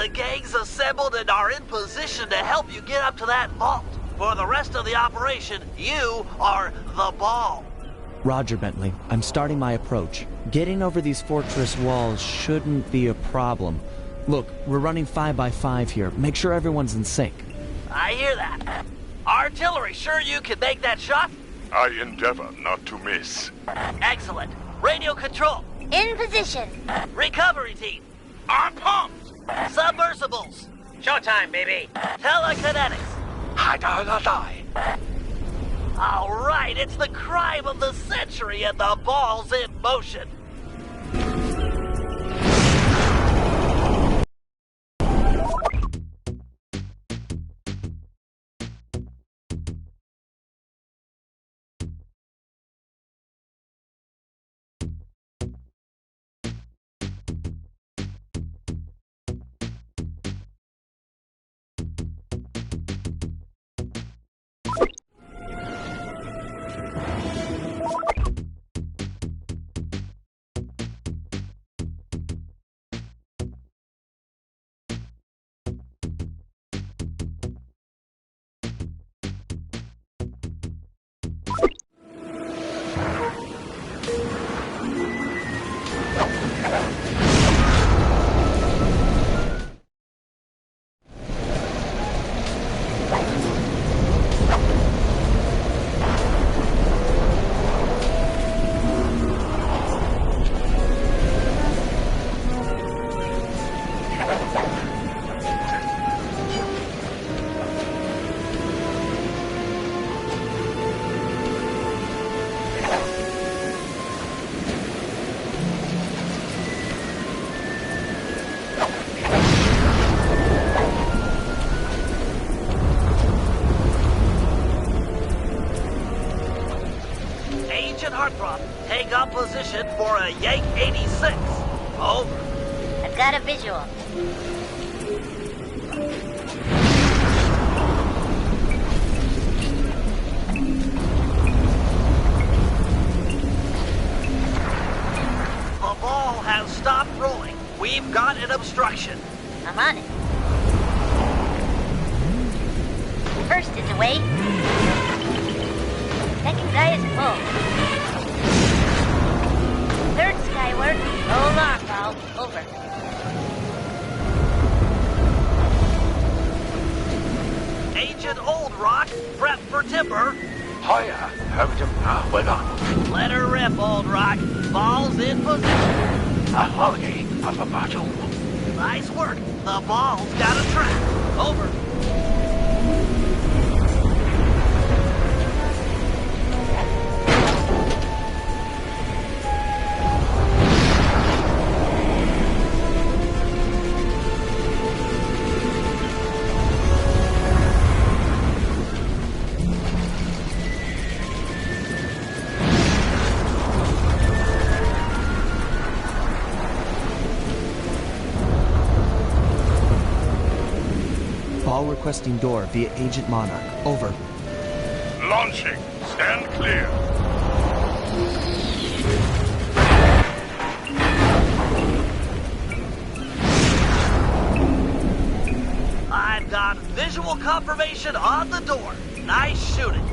The gang's assembled and are in position to help you get up to that vault. For the rest of the operation, you are the ball. Roger, Bentley. I'm starting my approach. Getting over these fortress walls shouldn't be a problem. Look, we're running 5x5 here. Make sure everyone's in sync. I hear that. Artillery, sure you can make that shot? I endeavor not to miss. Excellent. Radio control. In position. Recovery team. I'm pumped! Submersibles. Showtime, baby. Telekinetics. die. All right, it's the crime of the century and the ball's in motion. Take up position for a Yank 86. Over. I've got a visual. The ball has stopped rolling. We've got an obstruction. I'm on it. First is away. Second guy is full. Third skyward. Roll on, Paul. Over. Agent Old Rock, prep for timber. Hiya, well on. Let her rip, Old Rock. Ball's in position. A holiday of a battle. Nice work. The ball's got a track. Over. requesting door via Agent Monarch. Over. Launching. Stand clear. I've got visual confirmation on the door. Nice shooting.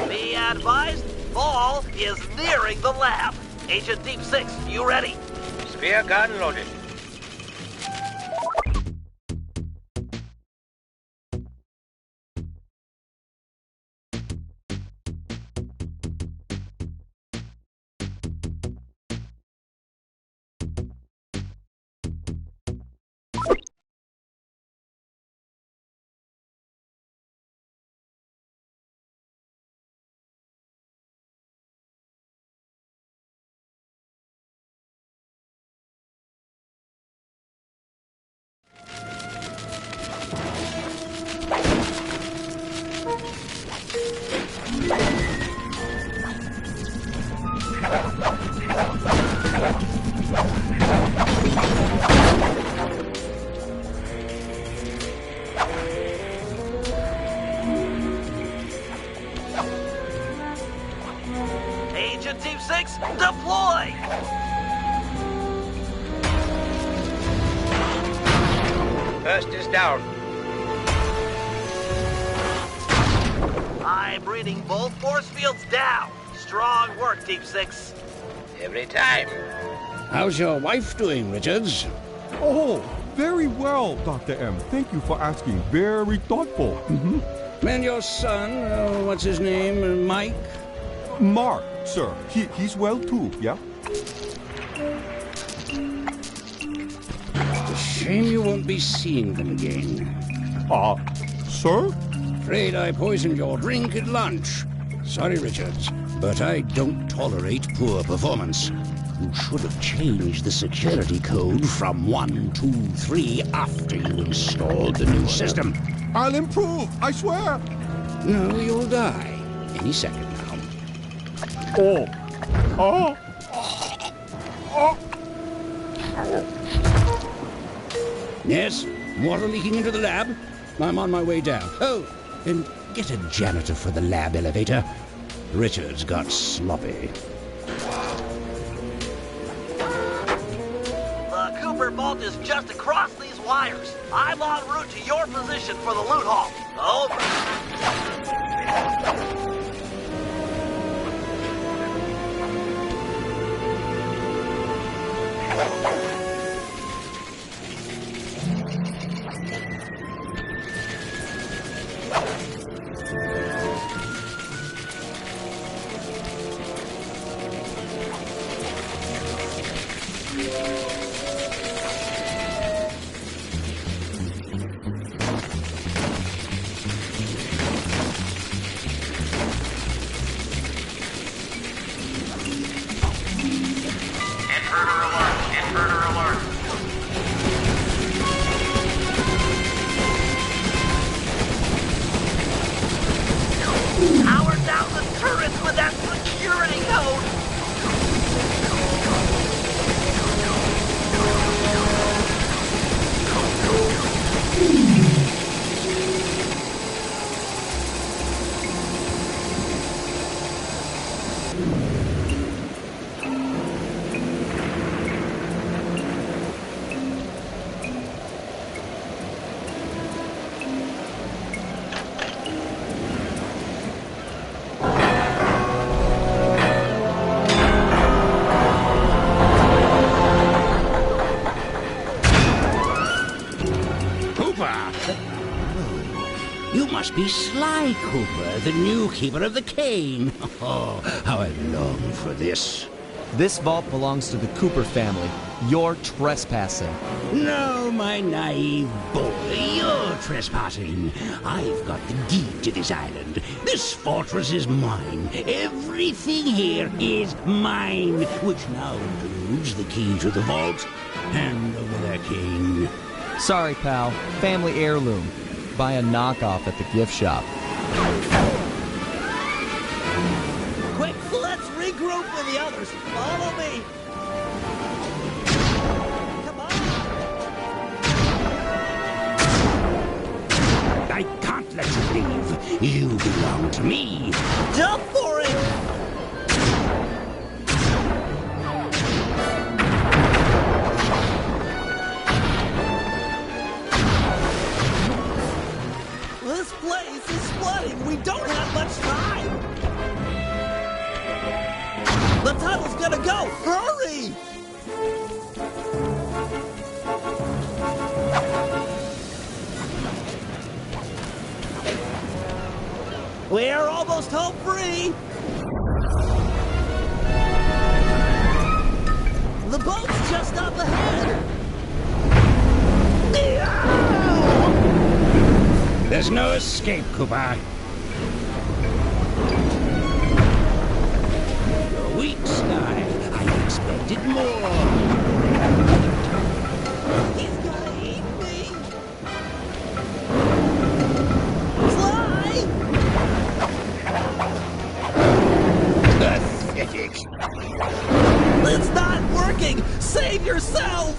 Be advised, Ball is nearing the lab. Agent Deep Six, you ready? Spear gun loaded. Agent Deep Six, deploy! First is down. I'm reading both force fields down. Strong work, Deep Six. Every time. How's your wife doing, Richards? Oh, very well, Dr. M. Thank you for asking. Very thoughtful. And your son, what's his name, Mike? Mark, sir. He's well too, yeah? Shame you won't be seeing them again. Sir? Afraid I poisoned your drink at lunch. Sorry, Richards, but I don't tolerate poor performance. You should have changed the security code from 123 after you installed the new system. I'll improve, I swear. No, you'll die any second now. Yes, water leaking into the lab. I'm on my way down. Oh, and get a janitor for the lab elevator. Richards got sloppy. The Cooper vault is just across these wires. I'm en route to your position for the loot haul. Over. Power down the turrets with that security code! You must be Sly Cooper, the new keeper of the cane. Oh, how I long for this. This vault belongs to the Cooper family. You're trespassing. No, my naive boy, you're trespassing. I've got the deed to this island. This fortress is mine. Everything here is mine, which now includes the key to the vault. Hand over that cane. Sorry, pal. Family heirloom. Buy a knockoff at the gift shop. Quick, let's rig Regroup with the others. Follow me. Come on. I can't let you leave. You belong to me. Jump for it. This place is flooding. We don't have much time. The tunnel's gonna go. Hurry! We're almost home free. The boat's just up ahead. There's no escape, Cooper. You're weak, Sly. I expected more. He's gonna eat me. Fly! Pathetic. It's not working. Save yourself.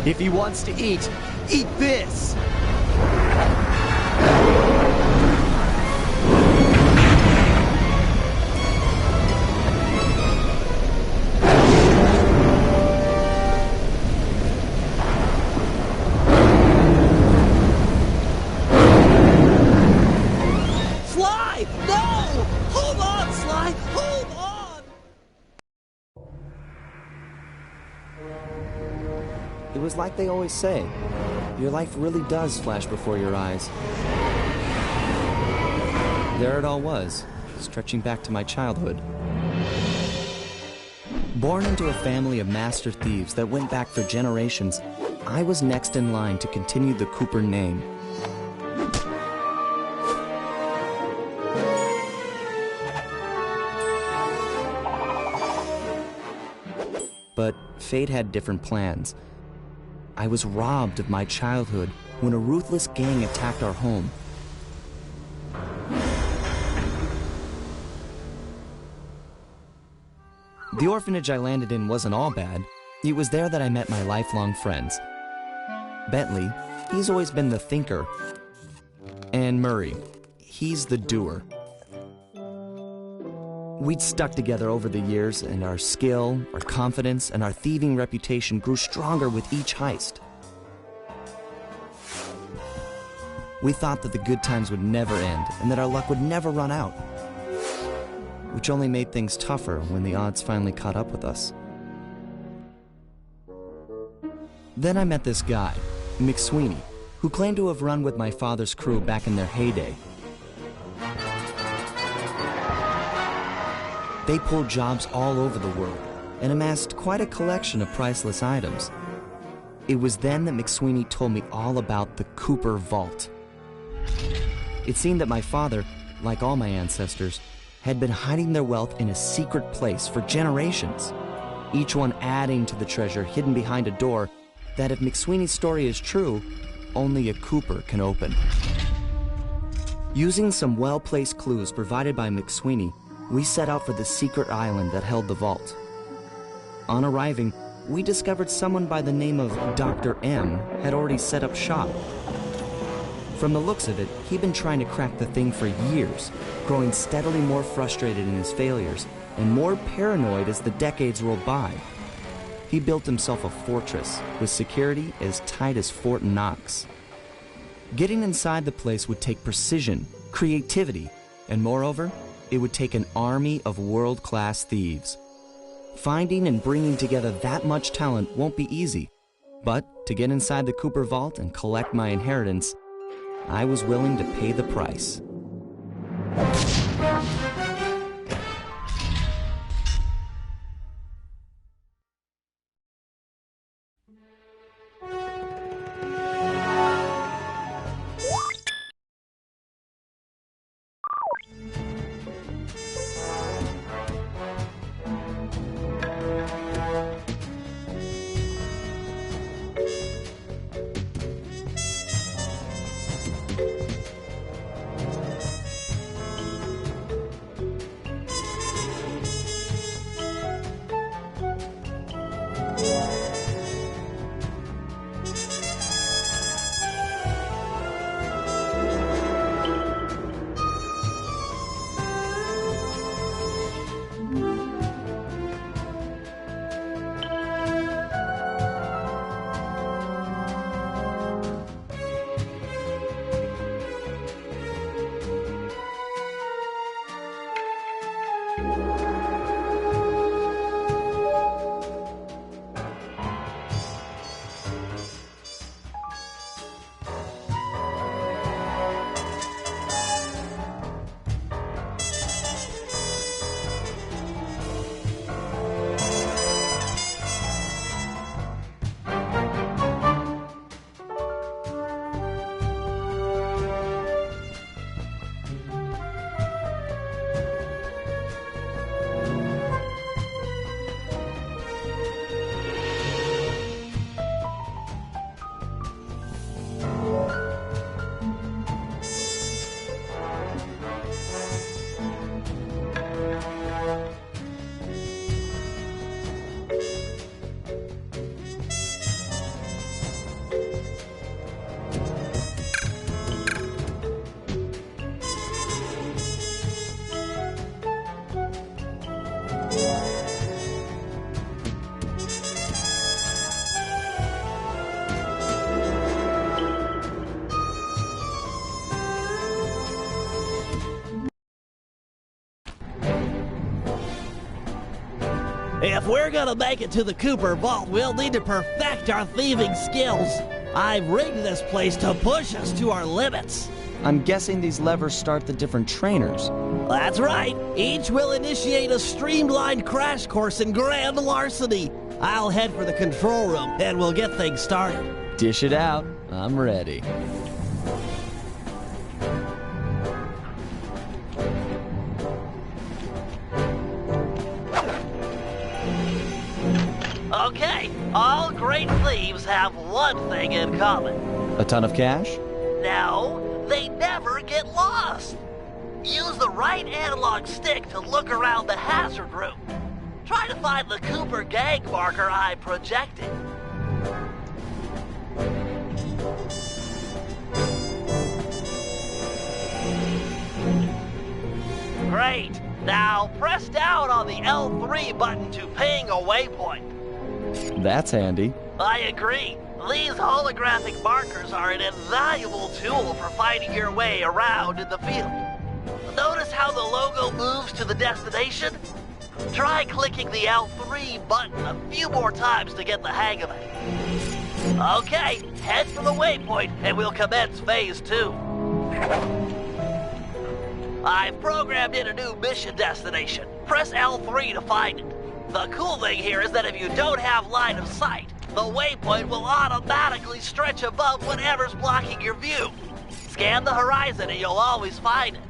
If he wants to eat this! Sly! No! Hold on, Sly! Hold on! It was like they always say, your life really does flash before your eyes. There it all was, stretching back to my childhood. Born into a family of master thieves that went back for generations, I was next in line to continue the Cooper name. But fate had different plans. I was robbed of my childhood when a ruthless gang attacked our home. The orphanage I landed in wasn't all bad. It was there that I met my lifelong friends. Bentley, he's always been the thinker. And Murray, he's the doer. We'd stuck together over the years, and our skill, our confidence, and our thieving reputation grew stronger with each heist. We thought that the good times would never end, and that our luck would never run out. Which only made things tougher when the odds finally caught up with us. Then I met this guy, McSweeney, who claimed to have run with my father's crew back in their heyday. They pulled jobs all over the world and amassed quite a collection of priceless items. It was then that McSweeney told me all about the Cooper Vault. It seemed that my father, like all my ancestors, had been hiding their wealth in a secret place for generations, each one adding to the treasure hidden behind a door that, if McSweeney's story is true, only a Cooper can open. Using some well-placed clues provided by McSweeney, we set out for the secret island that held the vault. On arriving, we discovered someone by the name of Dr. M had already set up shop. From the looks of it, he'd been trying to crack the thing for years, growing steadily more frustrated in his failures and more paranoid as the decades rolled by. He built himself a fortress with security as tight as Fort Knox. Getting inside the place would take precision, creativity, and moreover, it would take an army of world-class thieves. Finding and bringing together that much talent won't be easy, but to get inside the Cooper Vault and collect my inheritance, I was willing to pay the price. If we're gonna make it to the Cooper Vault, we'll need to perfect our thieving skills. I've rigged this place to push us to our limits. I'm guessing these levers start the different trainers. That's right. Each will initiate a streamlined crash course in grand larceny. I'll head for the control room, and we'll get things started. Dish it out. I'm ready. Okay, all great thieves have one thing in common. A ton of cash? No, they never get lost. Use the right analog stick to look around the hazard room. Try to find the Cooper gang marker I projected. Great. Now press down on the L3 button to ping a waypoint. That's handy. I agree. These holographic markers are an invaluable tool for finding your way around in the field. Notice how the logo moves to the destination? Try clicking the L3 button a few more times to get the hang of it. Okay, head for the waypoint and we'll commence phase 2. I've programmed in a new mission destination. Press L3 to find it. The cool thing here is that if you don't have line of sight, the waypoint will automatically stretch above whatever's blocking your view. Scan the horizon and you'll always find it.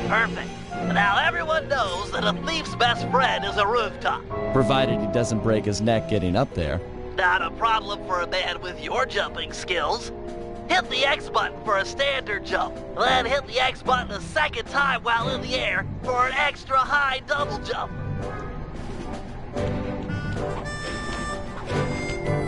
Perfect. Now everyone knows that a thief's best friend is a rooftop. Provided he doesn't break his neck getting up there. Not a problem for a man with your jumping skills. Hit the X button for a standard jump, then hit the X button a second time while in the air for an extra high double jump.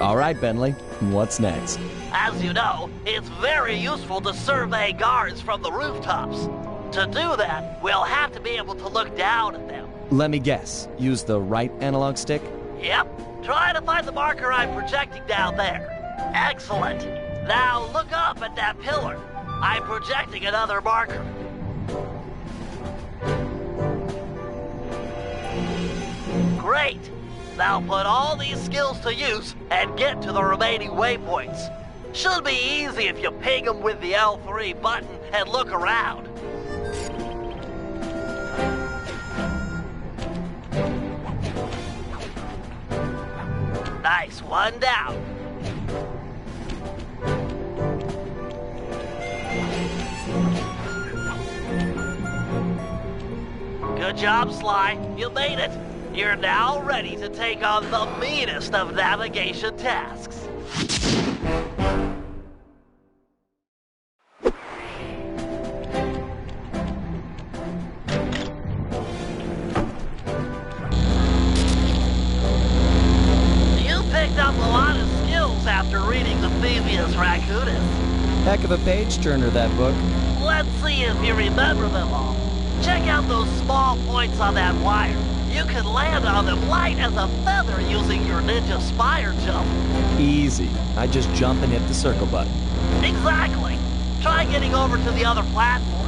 All right, Bentley. What's next? As you know, it's very useful to survey guards from the rooftops. To do that, we'll have to be able to look down at them. Let me guess. Use the right analog stick? Yep. Try to find the marker I'm projecting down there. Excellent. Now look up at that pillar. I'm projecting another marker. Great. Now put all these skills to use and get to the remaining waypoints. Should be easy if you ping them with the L3 button and look around. Nice, one down. Good job, Sly. You made it. You're now ready to take on the meanest of navigation tasks. You picked up a lot of skills after reading the Phoebius Raccoonus. Heck of a page-turner, that book. Let's see if you remember them all. Check out those small points on that wire. You can land on them light as a feather using your Ninja Spire jump. Easy. I just jump and hit the circle button. Exactly. Try getting over to the other platform.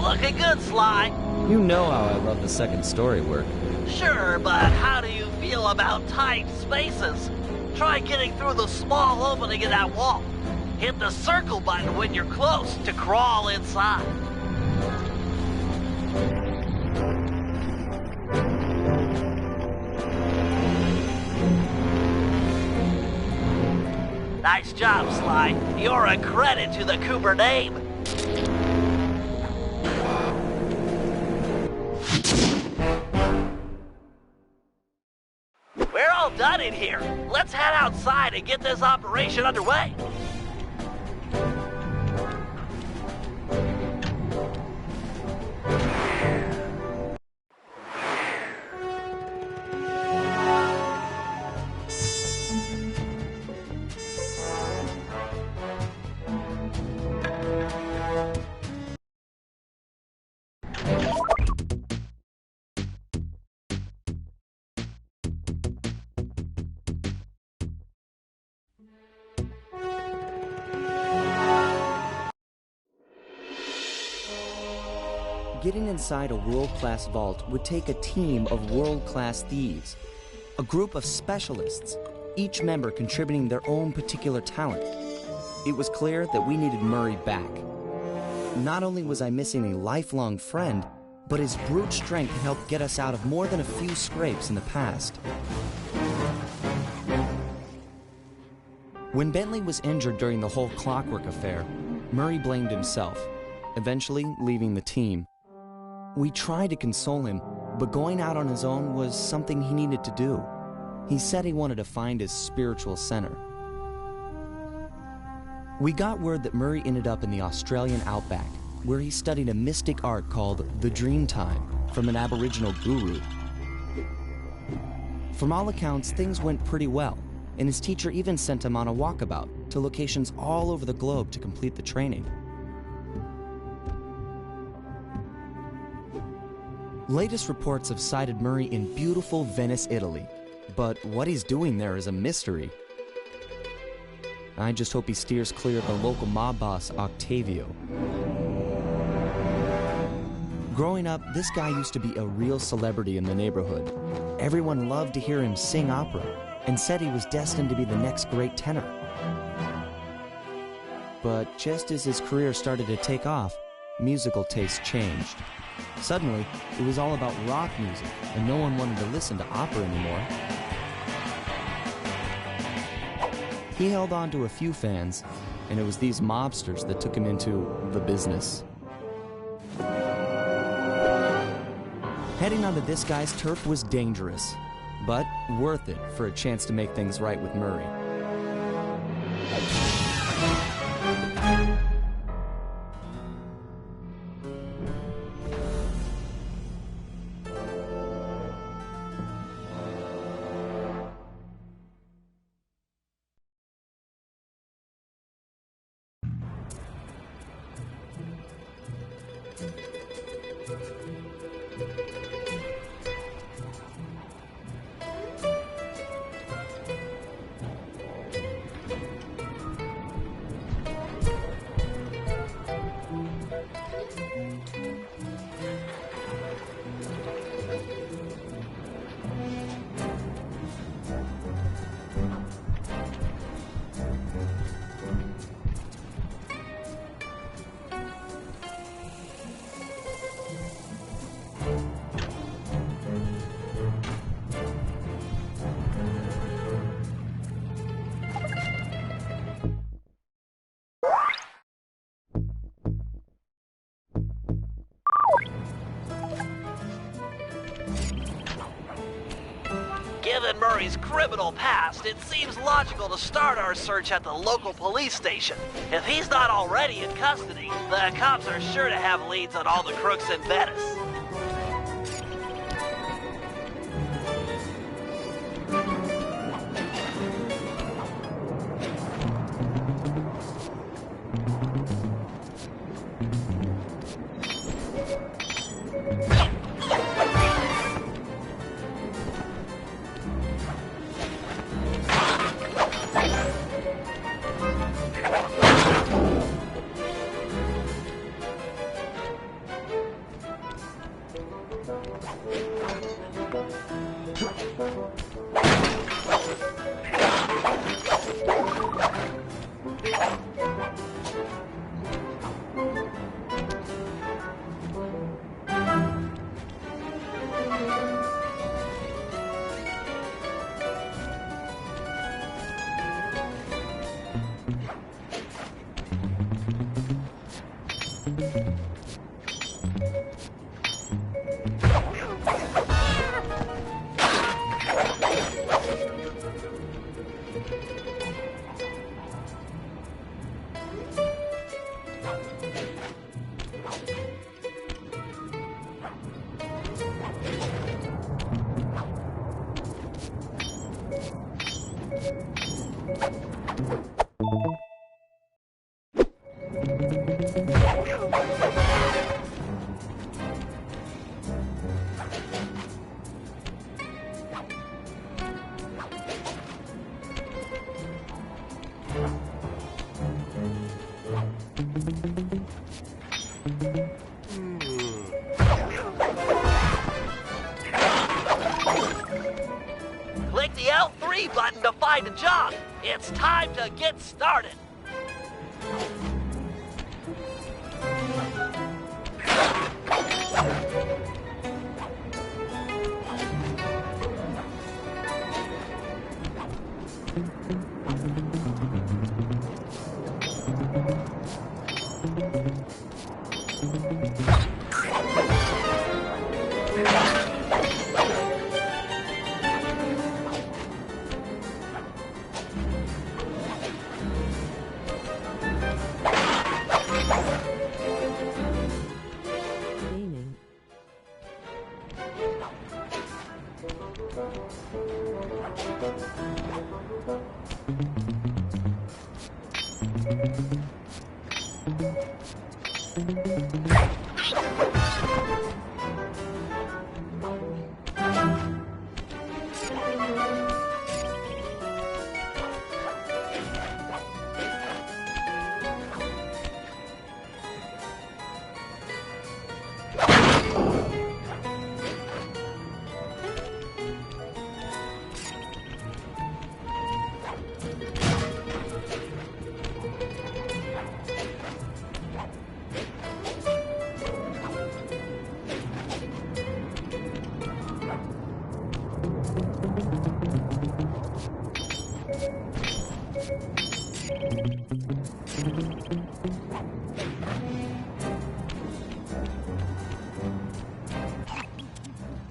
Looking good, Sly. You know how I love the second story work. Sure, but how do you feel about tight spaces? Try getting through the small opening in that wall. Hit the circle button when you're close to crawl inside. Nice job, Sly. You're a credit to the Cooper name. We're all done in here. Let's head outside and get this operation underway. getting inside a world-class vault would take a team of world-class thieves, a group of specialists, each member contributing their own particular talent. It was clear that we needed Murray back. Not only was I missing a lifelong friend, but his brute strength had helped get us out of more than a few scrapes in the past. When Bentley was injured during the whole Clockwork affair, Murray blamed himself, eventually leaving the team. We tried to console him, but going out on his own was something he needed to do. He said he wanted to find his spiritual center. We got word that Murray ended up in the Australian outback, where he studied a mystic art called the Dreamtime from an Aboriginal guru. From all accounts, things went pretty well, and his teacher even sent him on a walkabout to locations all over the globe to complete the training. Latest reports have cited Murray in beautiful Venice, Italy, but what he's doing there is a mystery. I just hope he steers clear of the local mob boss, Octavio. Growing up, this guy used to be a real celebrity in the neighborhood. Everyone loved to hear him sing opera and said he was destined to be the next great tenor. But just as his career started to take off, musical tastes changed. Suddenly, it was all about rock music, and no one wanted to listen to opera anymore. He held on to a few fans, and it was these mobsters that took him into the business. Heading onto this guy's turf was dangerous, but worth it for a chance to make things right with Murray. Given Murray's criminal past, it seems logical to start our search at the local police station. If he's not already in custody, the cops are sure to have leads on all the crooks in Venice. find a job. It's time to get started.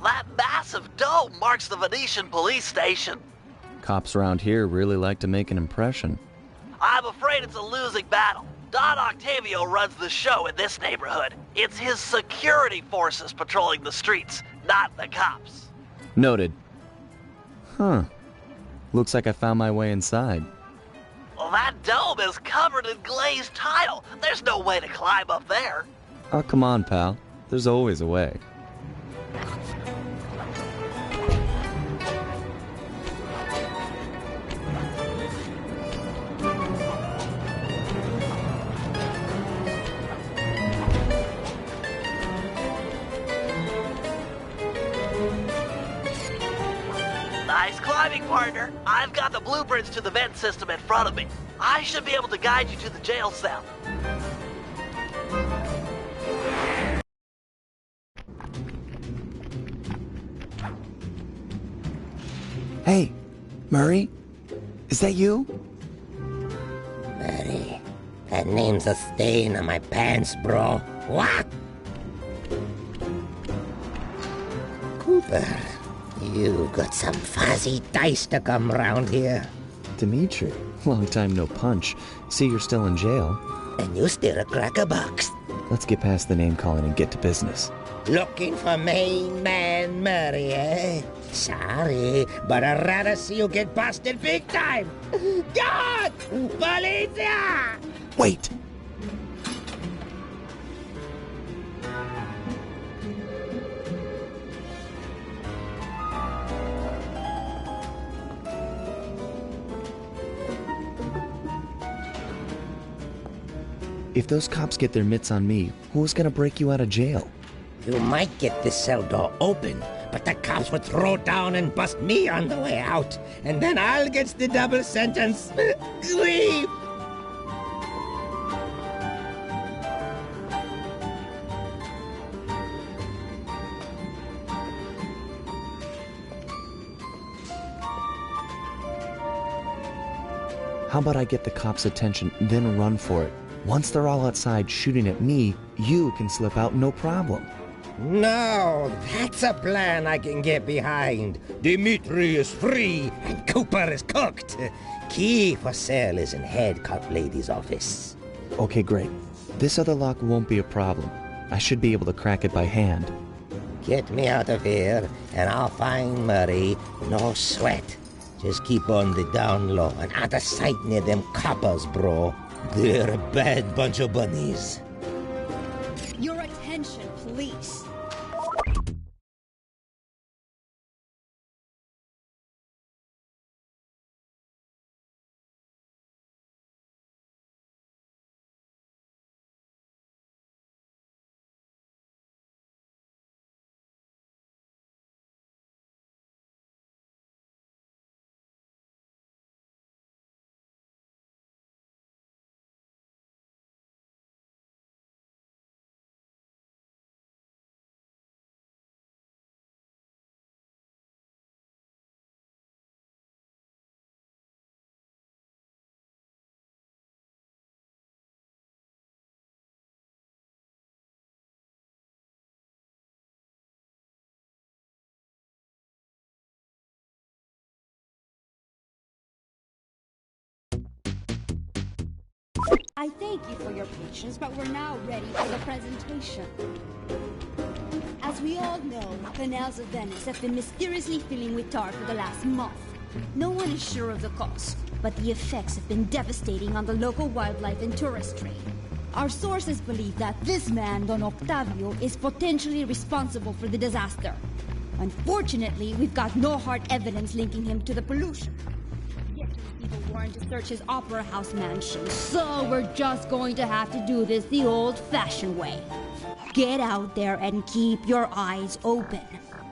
That massive dome marks the Venetian police station. Cops around here really like to make an impression. I'm afraid it's a losing battle. Don Octavio runs the show in this neighborhood. It's his security forces patrolling the streets, not the cops. Noted. Huh. Looks like I found my way inside. Well, that dome is covered in glazed tile. There's no way to climb up there. Oh, come on, pal. There's always a way. Nice climbing, partner. I've got the blueprints to the vent system in front of me. I should be able to guide you to the jail cell. Hey, Murray? Is that you? Murray, that name's a stain on my pants, bro. What? Cooper, you got some fuzzy dice to come round here. Dimitri. Long time no punch. See, you're still in jail. And you still a crackerbox. Let's get past the name calling and get to business. Looking for main man Murray, eh? Sorry, but I'd rather see you get busted big time. God! Policia! Wait! If those cops get their mitts on me, who's gonna break you out of jail? You might get this cell door open, but the cops would throw down and bust me on the way out, and then I'll get the double sentence. Leave! How about I get the cops' attention, then run for it? Once they're all outside shooting at me, you can slip out no problem. No, that's a plan I can get behind. Dimitri is free and Cooper is cooked. Key for cell is in head cop lady's office. Okay, great. This other lock won't be a problem. I should be able to crack it by hand. Get me out of here and I'll find Murray. No sweat. Just keep on the down low and out of sight near them coppers, bro. They're a bad bunch of bunnies. Your attention, police. I thank you for your patience, but we're now ready for the presentation. As we all know, the canals of Venice have been mysteriously filling with tar for the last month. No one is sure of the cause, but the effects have been devastating on the local wildlife and tourist trade. Our sources believe that this man, Don Octavio, is potentially responsible for the disaster. Unfortunately, we've got no hard evidence linking him to the pollution. Yet people warned to search his opera house mansion, so we're just going to have to do this the old-fashioned way. Get out there and keep your eyes open.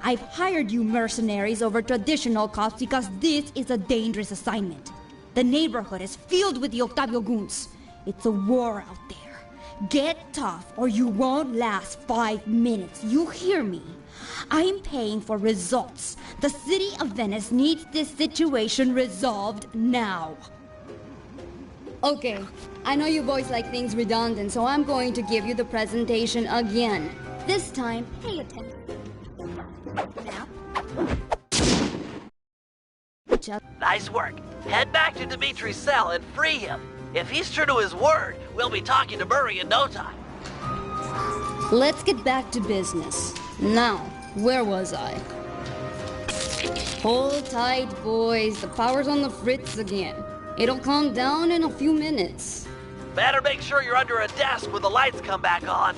I've hired you mercenaries over traditional cops because this is a dangerous assignment. The neighborhood is filled with the Octavio goons. It's a war out there. Get tough or you won't last 5 minutes. You hear me? I'm paying for results. The city of Venice needs this situation resolved now. Okay, I know you boys like things redundant, so I'm going to give you the presentation again. This time, pay attention. Now. Nice work. Head back to Dimitri's cell and free him. If he's true to his word, we'll be talking to Murray in no time. Let's get back to business. Now, where was I? Hold tight, boys. The power's on the fritz again. It'll calm down in a few minutes. Better make sure you're under a desk when the lights come back on.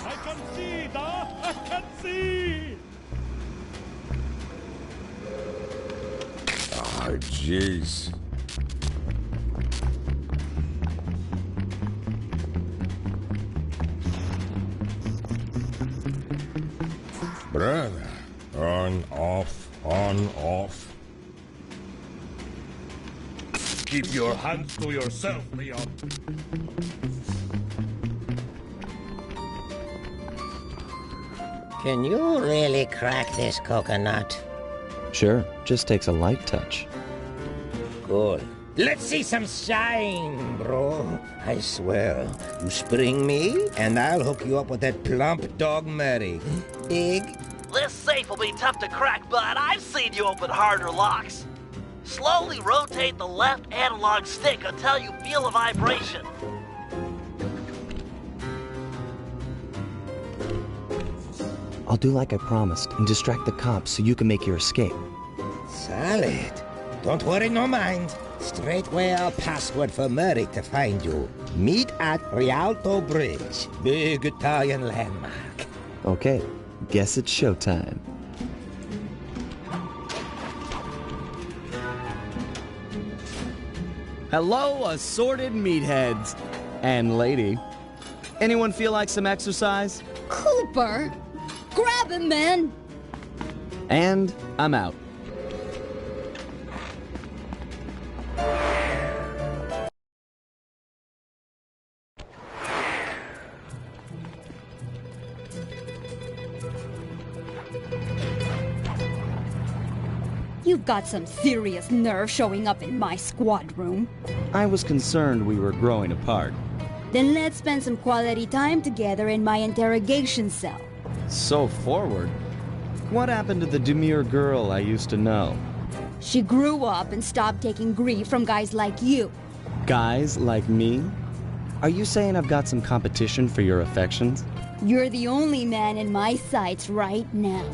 I can see, Da! I can see! Ah, jeez. Brother, on, off, on, off. Keep your hands to yourself, Leon. Can you really crack this coconut? Sure, just takes a light touch. Good. Let's see some shine, bro. I swear, you spring me, and I'll hook you up with that plump dog Mary. Big? This safe will be tough to crack, but I've seen you open harder locks. Slowly rotate the left analog stick until you feel a vibration. I'll do like I promised and distract the cops so you can make your escape. Solid. Don't worry, no mind. Straightway our password for Murray to find you. Meet at Rialto Bridge. Big Italian landmark. Okay, guess it's showtime. Hello, assorted meatheads. And lady. Anyone feel like some exercise? Cooper! Grab him, man! And I'm out. You've got some serious nerve showing up in my squad room. I was concerned we were growing apart. Then let's spend some quality time together in my interrogation cell. So forward. What happened to the demure girl I used to know? She grew up and stopped taking grief from guys like you. Guys like me? Are you saying I've got some competition for your affections? You're the only man in my sights right now.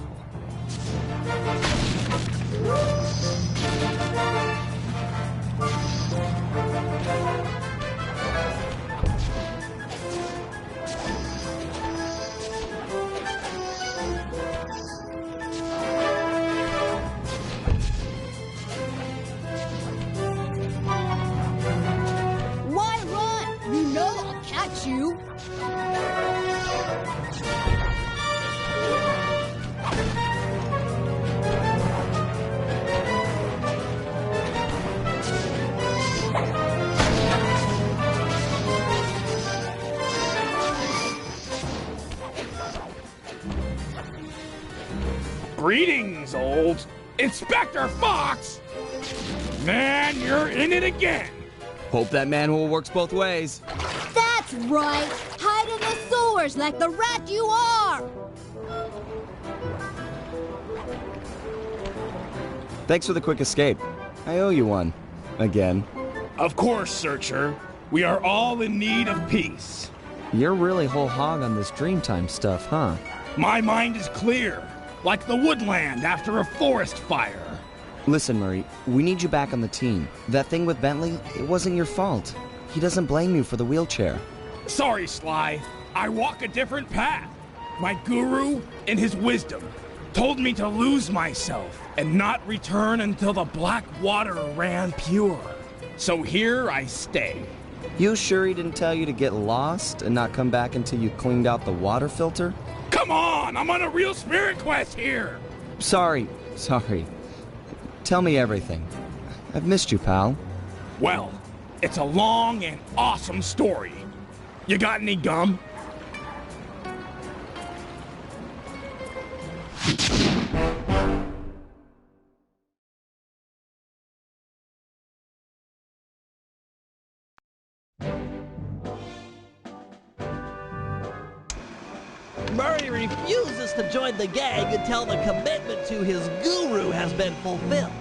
Why run? You know I'll catch you. Greetings, old Inspector Fox! Man, you're in it again! Hope that manhole works both ways. That's right. Hide in the sewers like the rat you are. Thanks for the quick escape. I owe you one. Again. Of course, Searcher. We are all in need of peace. You're really whole hog on this Dreamtime stuff, huh? My mind is clear, like the woodland after a forest fire. Listen, Murray, we need you back on the team. That thing with Bentley, it wasn't your fault. He doesn't blame you for the wheelchair. Sorry, Sly. I walk a different path. My guru, in his wisdom, told me to lose myself and not return until the black water ran pure. So here I stay. You sure he didn't tell you to get lost and not come back until you cleaned out the water filter? Come on, I'm on a real spirit quest here. Sorry. Tell me everything. I've missed you, pal. Well, it's a long and awesome story. You got any gum? Murray refuses to join the gang until the commitment to his guru has been fulfilled.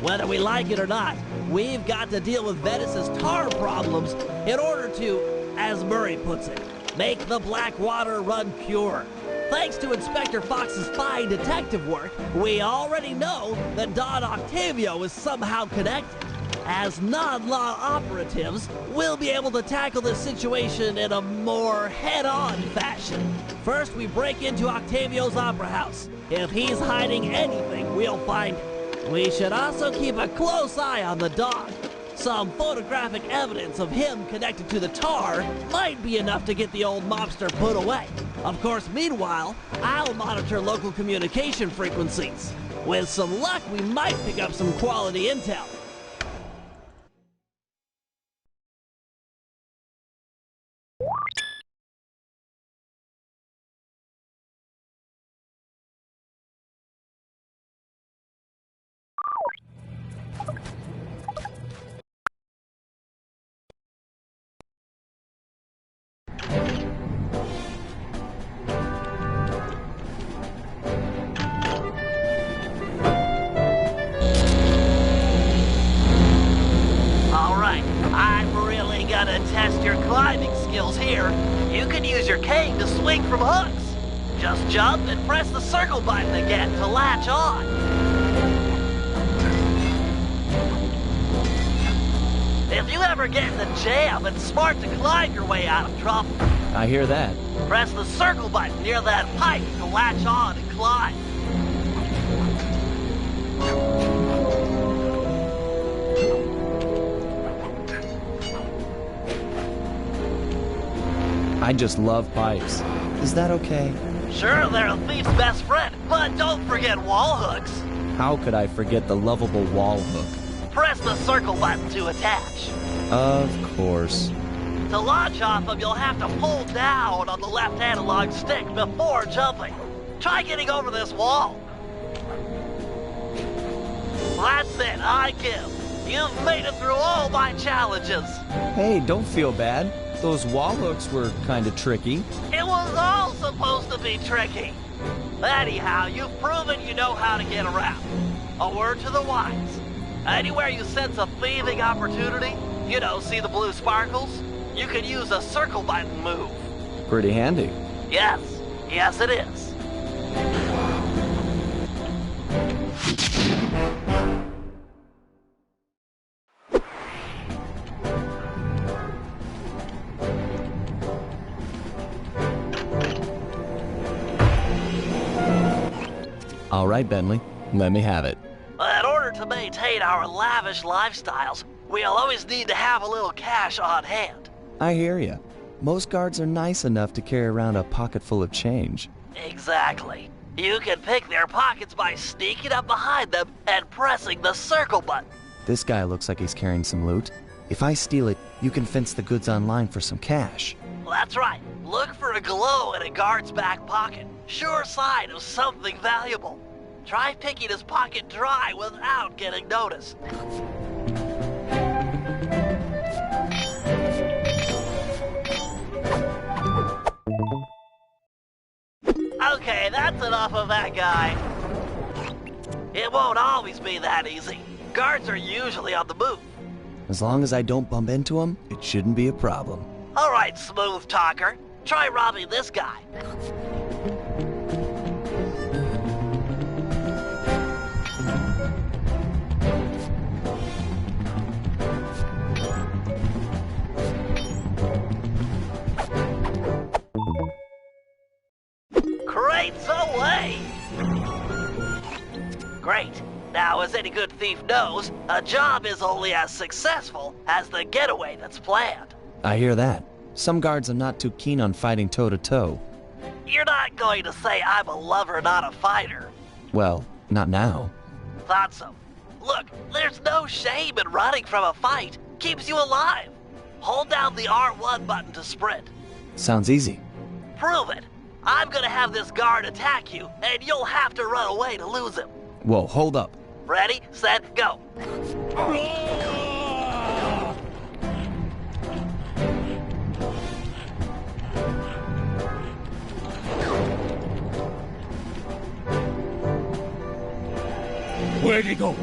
Whether we like it or not, we've got to deal with Venice's tar problems in order to, as Murray puts it, make the black water run pure. Thanks to Inspector Fox's fine detective work, we already know that Don Octavio is somehow connected. As non-law operatives, we'll be able to tackle this situation in a more head-on fashion. First, we break into Octavio's opera house. If he's hiding anything, we'll find it. We should also keep a close eye on the dog. Some photographic evidence of him connected to the tar might be enough to get the old mobster put away. Of course, meanwhile, I'll monitor local communication frequencies. With some luck, we might pick up some quality intel. Test your climbing skills here. You can use your cane to swing from hooks. Just jump and press the circle button again to latch on. If you ever get in a jam, it's smart to climb your way out of trouble. I hear that. Press the circle button near that pipe to latch on and climb. I just love pipes. Is that okay? Sure, they're a thief's best friend, but don't forget wall hooks. How could I forget the lovable wall hook? Press the circle button to attach. Of course. To launch off them, you'll have to pull down on the left analog stick before jumping. Try getting over this wall. That's it, I give. You've made it through all my challenges. Hey, don't feel bad. Those wall hooks were kind of tricky. It was all supposed to be tricky. Anyhow, you've proven you know how to get around. A word to the wise. Anywhere you sense a thieving opportunity, you know, see the blue sparkles? You can use a circle button move. Pretty handy. Yes, yes it is. All right, Bentley, let me have it. In order to maintain our lavish lifestyles, we'll always need to have a little cash on hand. I hear ya. Most guards are nice enough to carry around a pocket full of change. Exactly. You can pick their pockets by sneaking up behind them and pressing the circle button. This guy looks like he's carrying some loot. If I steal it, you can fence the goods online for some cash. That's right. Look for a glow in a guard's back pocket. Sure sign of something valuable. Try picking his pocket dry without getting noticed. Okay, that's enough of that guy. It won't always be that easy. Guards are usually on the move. As long as I don't bump into them, it shouldn't be a problem. All right, smooth talker. Try robbing this guy. Crates away! Great. Now, as any good thief knows, a job is only as successful as the getaway that's planned. I hear that. Some guards are not too keen on fighting toe-to-toe. You're not going to say I'm a lover, not a fighter. Well, not now. Thought so. Look, there's no shame in running from a fight. Keeps you alive. Hold down the R1 button to sprint. Sounds easy. Prove it. I'm gonna have this guard attack you, and you'll have to run away to lose him. Whoa, hold up. Ready, set, go. Where'd he go?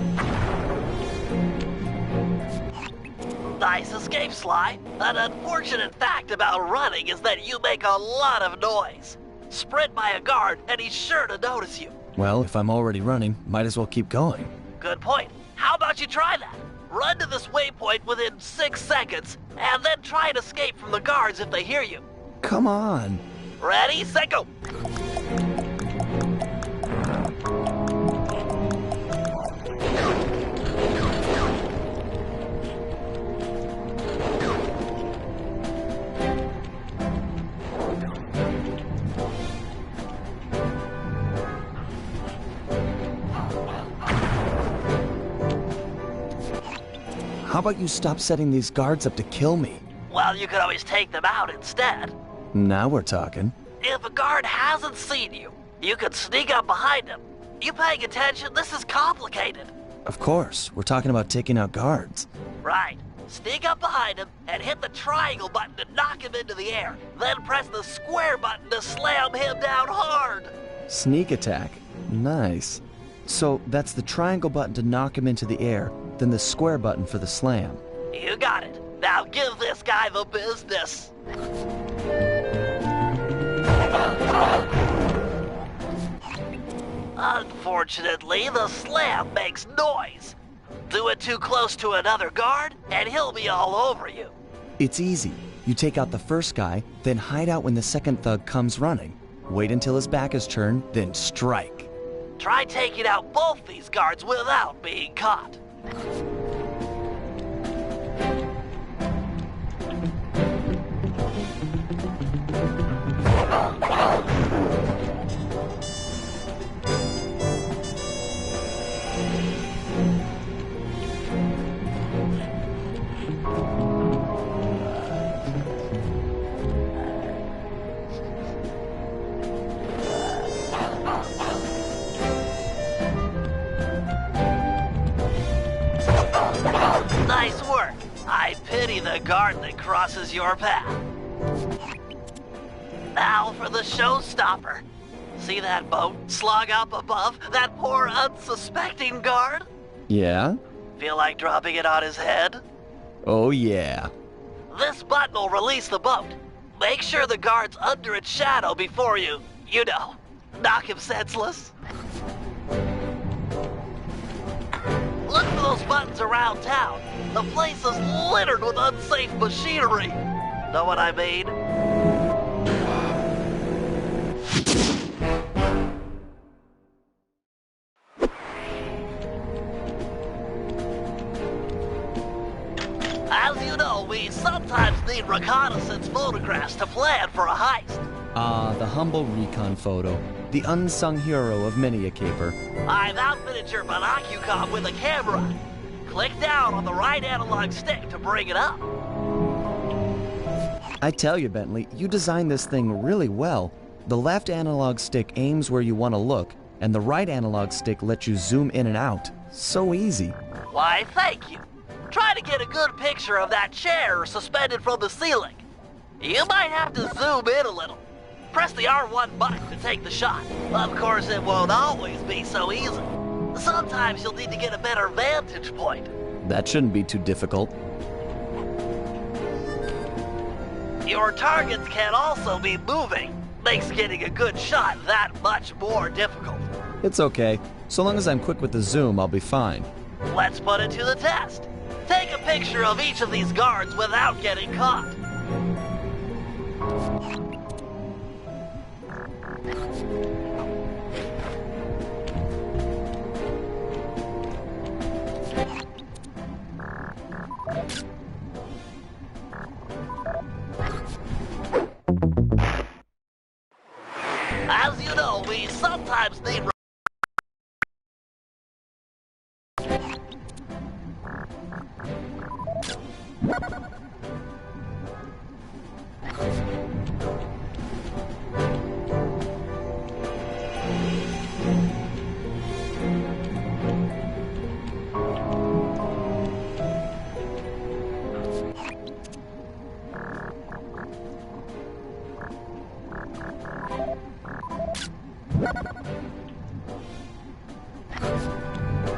Nice escape, Sly. An unfortunate fact about running is that you make a lot of noise. Sprint by a guard, and he's sure to notice you. Well, if I'm already running, might as well keep going. Good point. How about you try that? Run to this waypoint within 6 seconds, and then try and escape from the guards if they hear you. Come on. Ready, set, go. How about you stop setting these guards up to kill me? Well, you could always take them out instead. Now we're talking. If a guard hasn't seen you, you could sneak up behind him. You paying attention? This is complicated. Of course, we're talking about taking out guards. Right. Sneak up behind him and hit the triangle button to knock him into the air. Then press the square button to slam him down hard. Sneak attack. Nice. So that's the triangle button to knock him into the air, then the square button for the slam. You got it. Now give this guy the business. Unfortunately, the slam makes noise. Do it too close to another guard, and he'll be all over you. It's easy. You take out the first guy, then hide out when the second thug comes running. Wait until his back is turned, then strike. Try taking out both these guards without being caught. Nice work. I pity the guard that crosses your path. Now for the showstopper. See that boat slung up above that poor unsuspecting guard? Yeah? Feel like dropping it on his head? Oh yeah. This button will release the boat. Make sure the guard's under its shadow before you knock him senseless. Look for those buttons around town. The place is littered with unsafe machinery. Know what I mean? As you know, we sometimes need reconnaissance photographs to plan for a heist. The humble recon photo. The unsung hero of many a caper. I've outfitted your Monocucom with a camera. Click down on the right analog stick to bring it up. I tell you, Bentley, you designed this thing really well. The left analog stick aims where you want to look, and the right analog stick lets you zoom in and out. So easy. Why, thank you. Try to get a good picture of that chair suspended from the ceiling. You might have to zoom in a little. Press the R1 button to take the shot. Of course, it won't always be so easy. Sometimes you'll need to get a better vantage point. That shouldn't be too difficult. Your targets can also be moving. Makes getting a good shot that much more difficult. It's okay. So long as I'm quick with the zoom, I'll be fine. Let's put it to the test. Take a picture of each of these guards without getting caught. As you know, we sometimes need...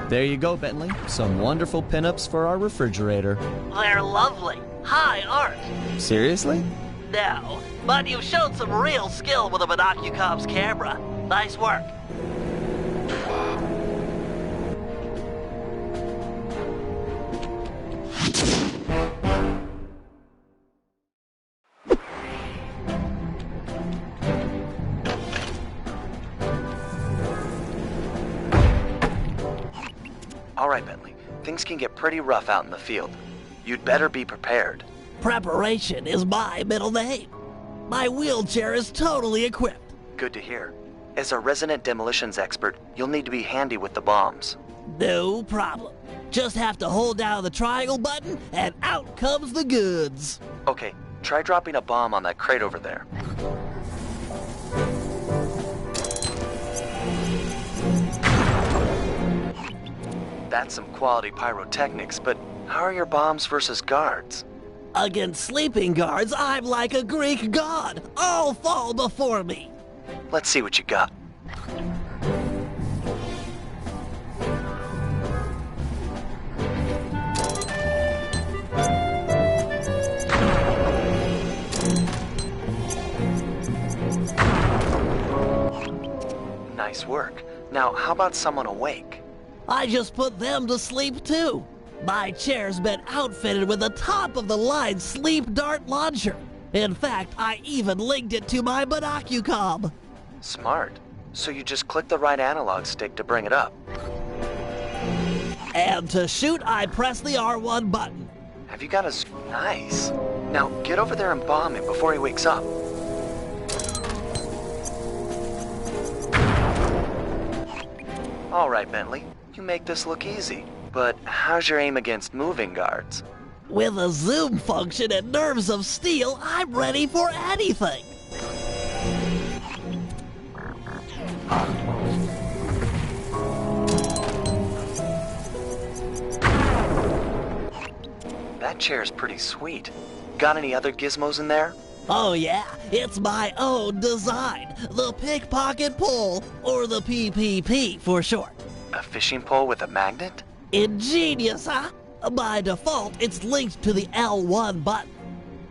There you go, Bentley. Some wonderful pinups for our refrigerator. They're lovely. High art. Seriously? No, but you've shown some real skill with a Monocucom's camera. Nice work. All right, Bentley. Things can get pretty rough out in the field. You'd better be prepared. Preparation is my middle name. My wheelchair is totally equipped. Good to hear. As a resident demolitions expert, you'll need to be handy with the bombs. No problem. Just have to hold down the triangle button and out comes the goods. Okay, try dropping a bomb on that crate over there. That's some quality pyrotechnics, but how are your bombs versus guards? Against sleeping guards, I'm like a Greek god. All fall before me. Let's see what you got. Nice work. Now, how about someone awake? I just put them to sleep too. My chair's been outfitted with a top-of-the-line sleep dart launcher. In fact, I even linked it to my Monocucom. Smart. So you just click the right analog stick to bring it up. And to shoot, I press the R1 button. Have you got a... Nice. Now, get over there and bomb him before he wakes up. All right, Bentley. You make this look easy. But how's your aim against moving guards? With a zoom function and nerves of steel, I'm ready for anything. That chair's pretty sweet. Got any other gizmos in there? Oh yeah, it's my own design. The pickpocket pole, or the PPP for short. A fishing pole with a magnet? Ingenious, huh? By default, it's linked to the L1 button.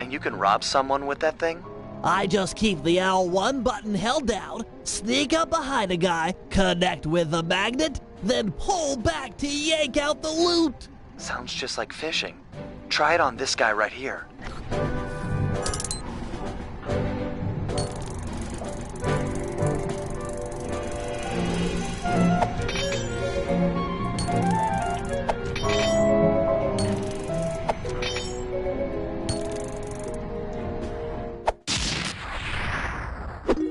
And you can rob someone with that thing? I just keep the L1 button held down, sneak up behind a guy, connect with the magnet, then pull back to yank out the loot. Sounds just like fishing. Try it on this guy right here.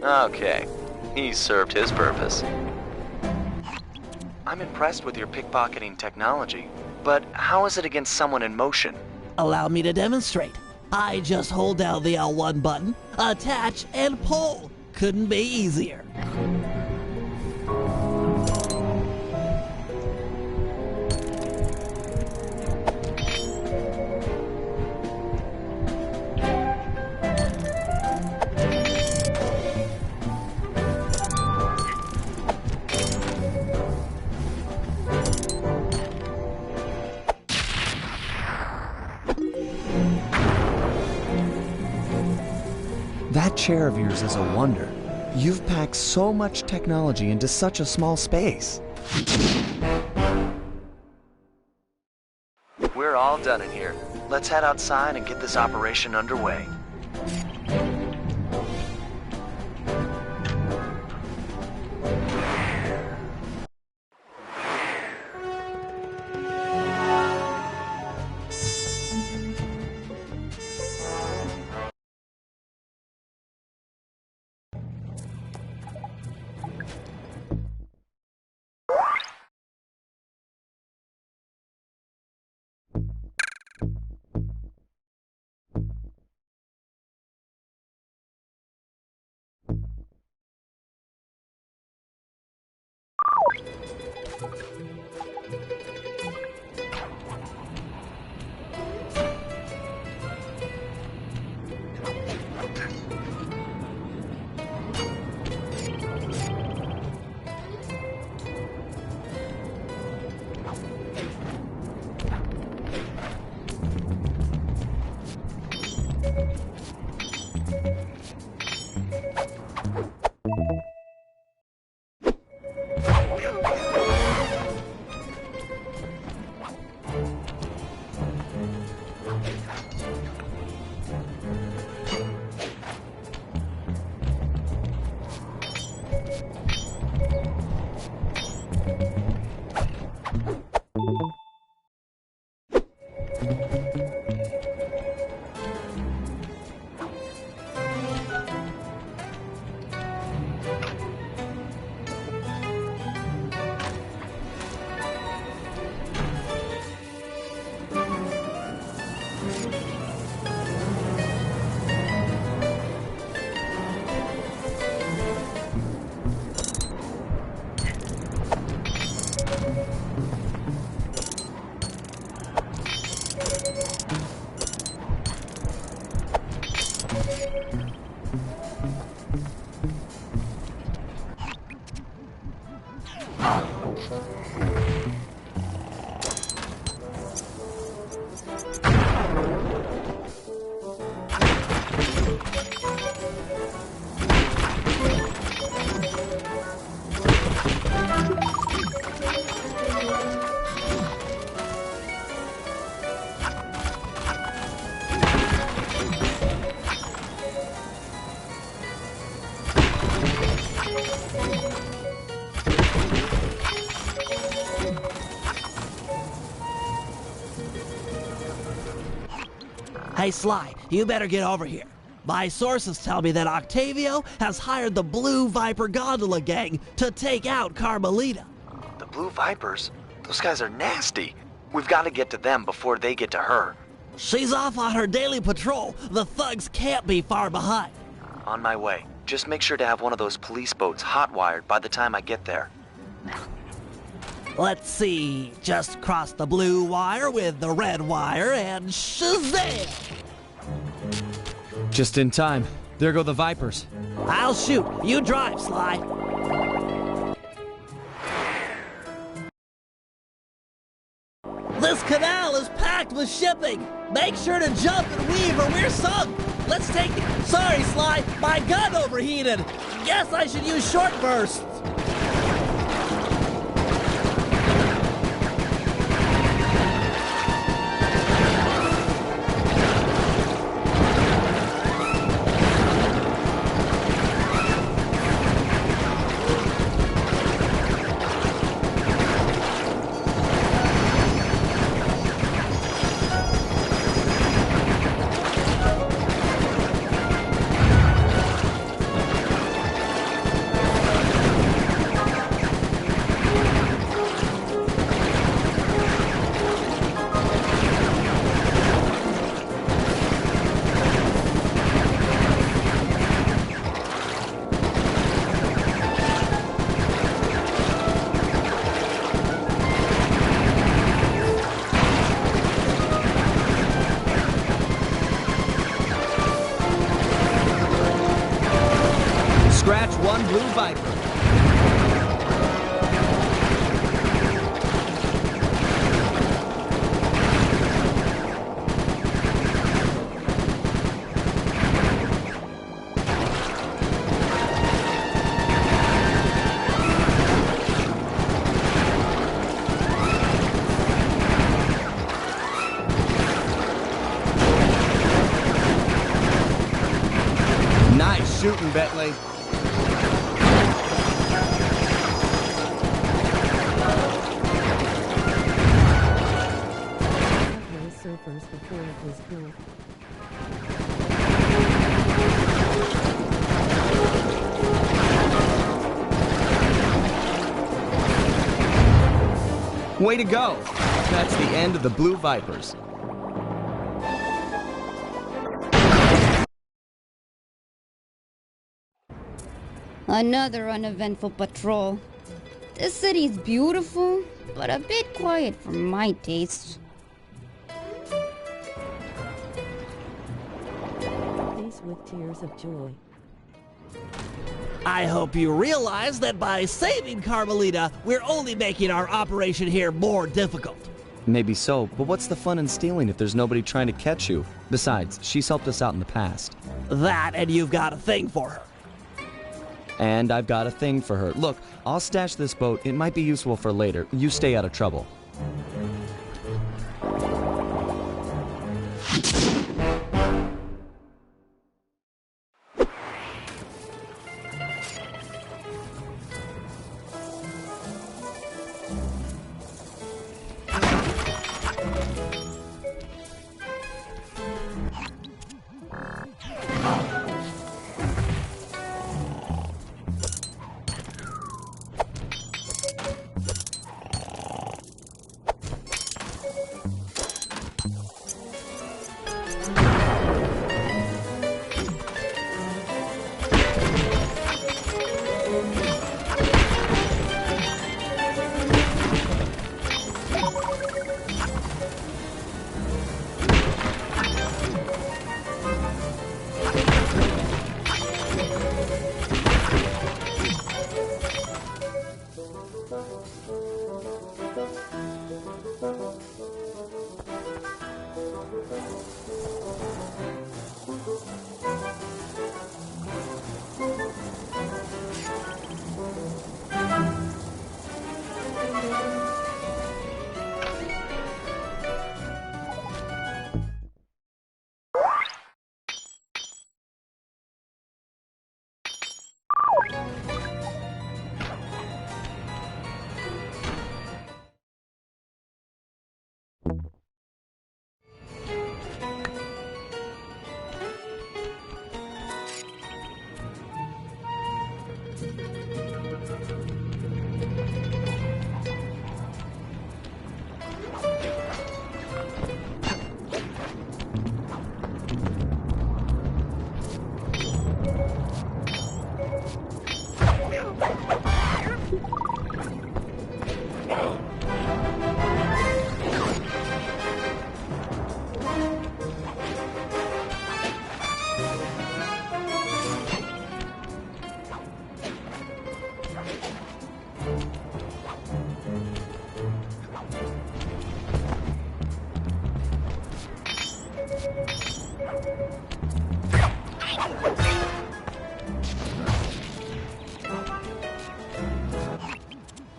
Okay, he served his purpose. I'm impressed with your pickpocketing technology, but how is it against someone in motion? Allow me to demonstrate. I just hold down the L1 button, attach, and pull. Couldn't be easier. That chair of yours is a wonder. You've packed so much technology into such a small space. We're all done in here. Let's head outside and get this operation underway. Hey, Sly, you better get over here. My sources tell me that Octavio has hired the Blue Viper Gondola Gang to take out Carmelita. The Blue Vipers? Those guys are nasty. We've got to get to them before they get to her. She's off on her daily patrol. The thugs can't be far behind. On my way. Just make sure to have one of those police boats hot-wired by the time I get there. Let's see. Just cross the blue wire with the red wire and shazam! Just in time. There go the Vipers. I'll shoot. You drive, Sly. This canal is packed with shipping. Make sure to jump and weave or we're sunk. Let's take it. Sorry, Sly. My gun overheated. Guess I should use short bursts. Scratch one Blue Viper. shooting, Bentley. Surfers before it was built. Way to go! That's the end of the Blue Vipers. Another uneventful patrol. This city's beautiful, but a bit quiet for my taste. Face with tears of joy. I hope you realize that by saving Carmelita, we're only making our operation here more difficult. Maybe so, but what's the fun in stealing if there's nobody trying to catch you? Besides, she's helped us out in the past. That, and you've got a thing for her. And I've got a thing for her. Look, I'll stash this boat. It might be useful for later. You stay out of trouble.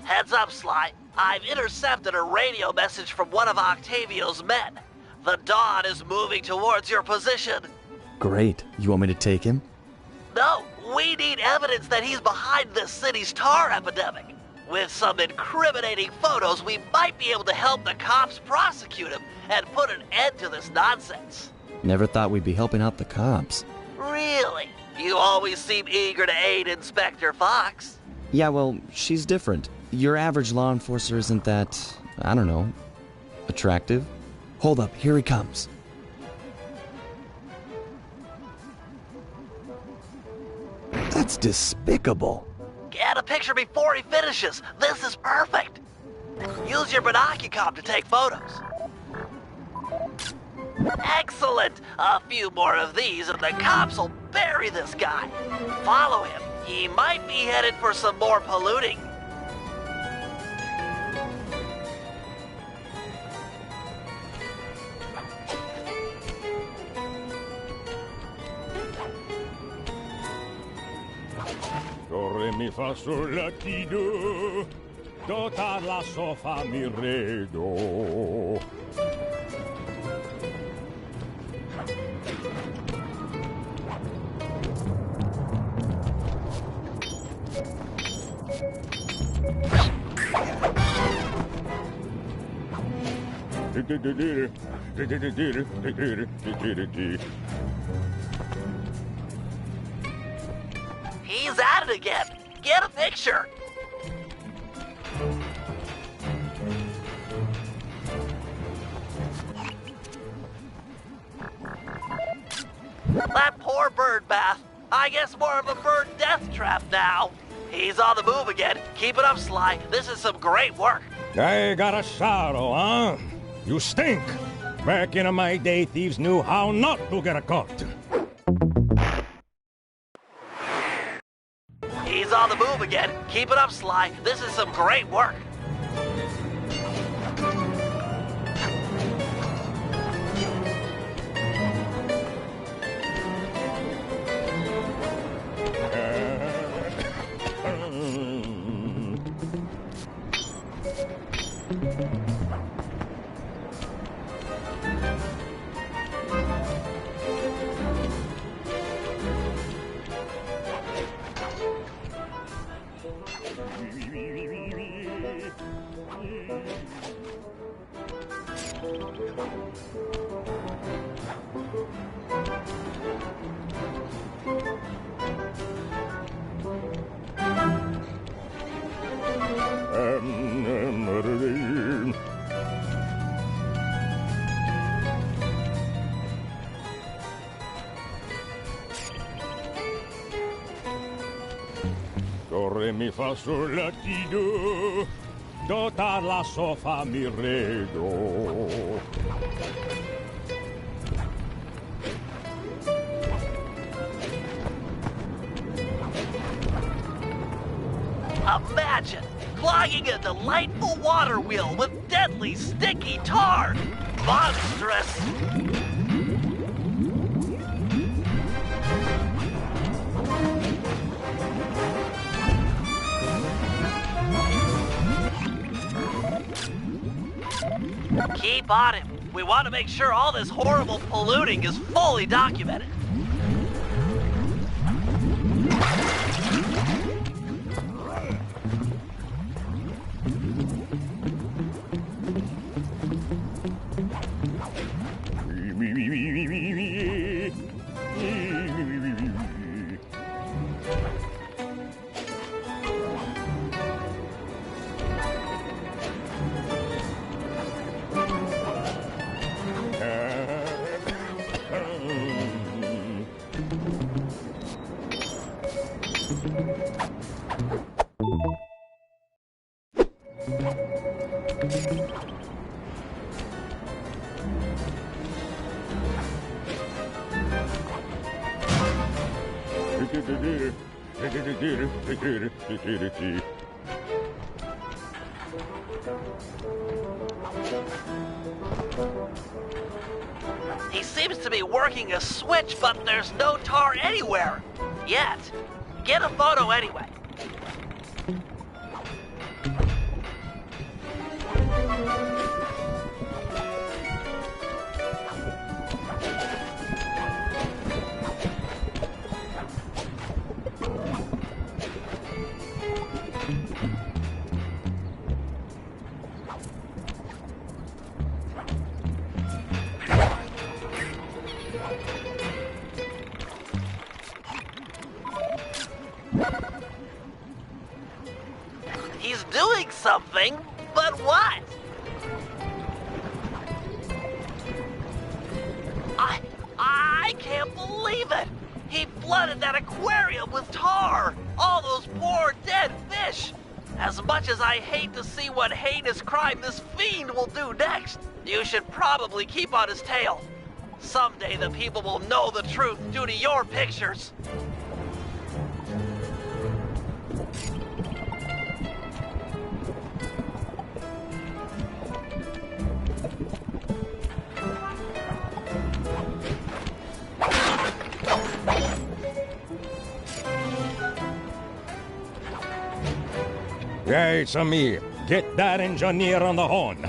Heads up, Sly. I've intercepted a radio message from one of Octavio's men. The Dawn is moving towards your position. Great. You want me to take him? No, we need evidence that he's behind this city's tar epidemic. With some incriminating photos, we might be able to help the cops prosecute him and put an end to this nonsense. Never thought we'd be helping out the cops. Really? You always seem eager to aid Inspector Fox. Yeah, well, she's different. Your average law enforcer isn't that, I don't know, attractive? Hold up, here he comes. That's despicable. Get a picture before he finishes. This is perfect. Use your binocular to take photos. Excellent! A few more of these and the cops will bury this guy. Follow him. He might be headed for some more polluting. Do, re, mi, fa, sol, la, ti, do. Do, ta, la, so, fa, mi, re, do. He's at it again. Get a picture. That poor bird bath. I guess more of a bird death trap now. He's on the move again. Keep it up, Sly. This is some great work. I got a sorrow, huh? You stink. Back in my day, thieves knew how not to get caught. He's on the move again. Keep it up, Sly. This is some great work. Do, re, mi, fa, sol, la, ti, do. Do, ta, la, so, fa, mi, re, do. Imagine clogging a delightful water wheel with deadly sticky tar. Monstrous. Keep on him. We want to make sure all this horrible polluting is fully documented. He seems to be working a switch, but there's no tar anywhere. Yet. Get a photo anyway. He's doing something, but what? I can't believe it! He flooded that aquarium with tar! All those poor dead fish! As much as I hate to see what heinous crime this fiend will do next, you should probably keep on his tail. Someday the people will know the truth due to your pictures. Yeah, it's a me. Get that engineer on the horn.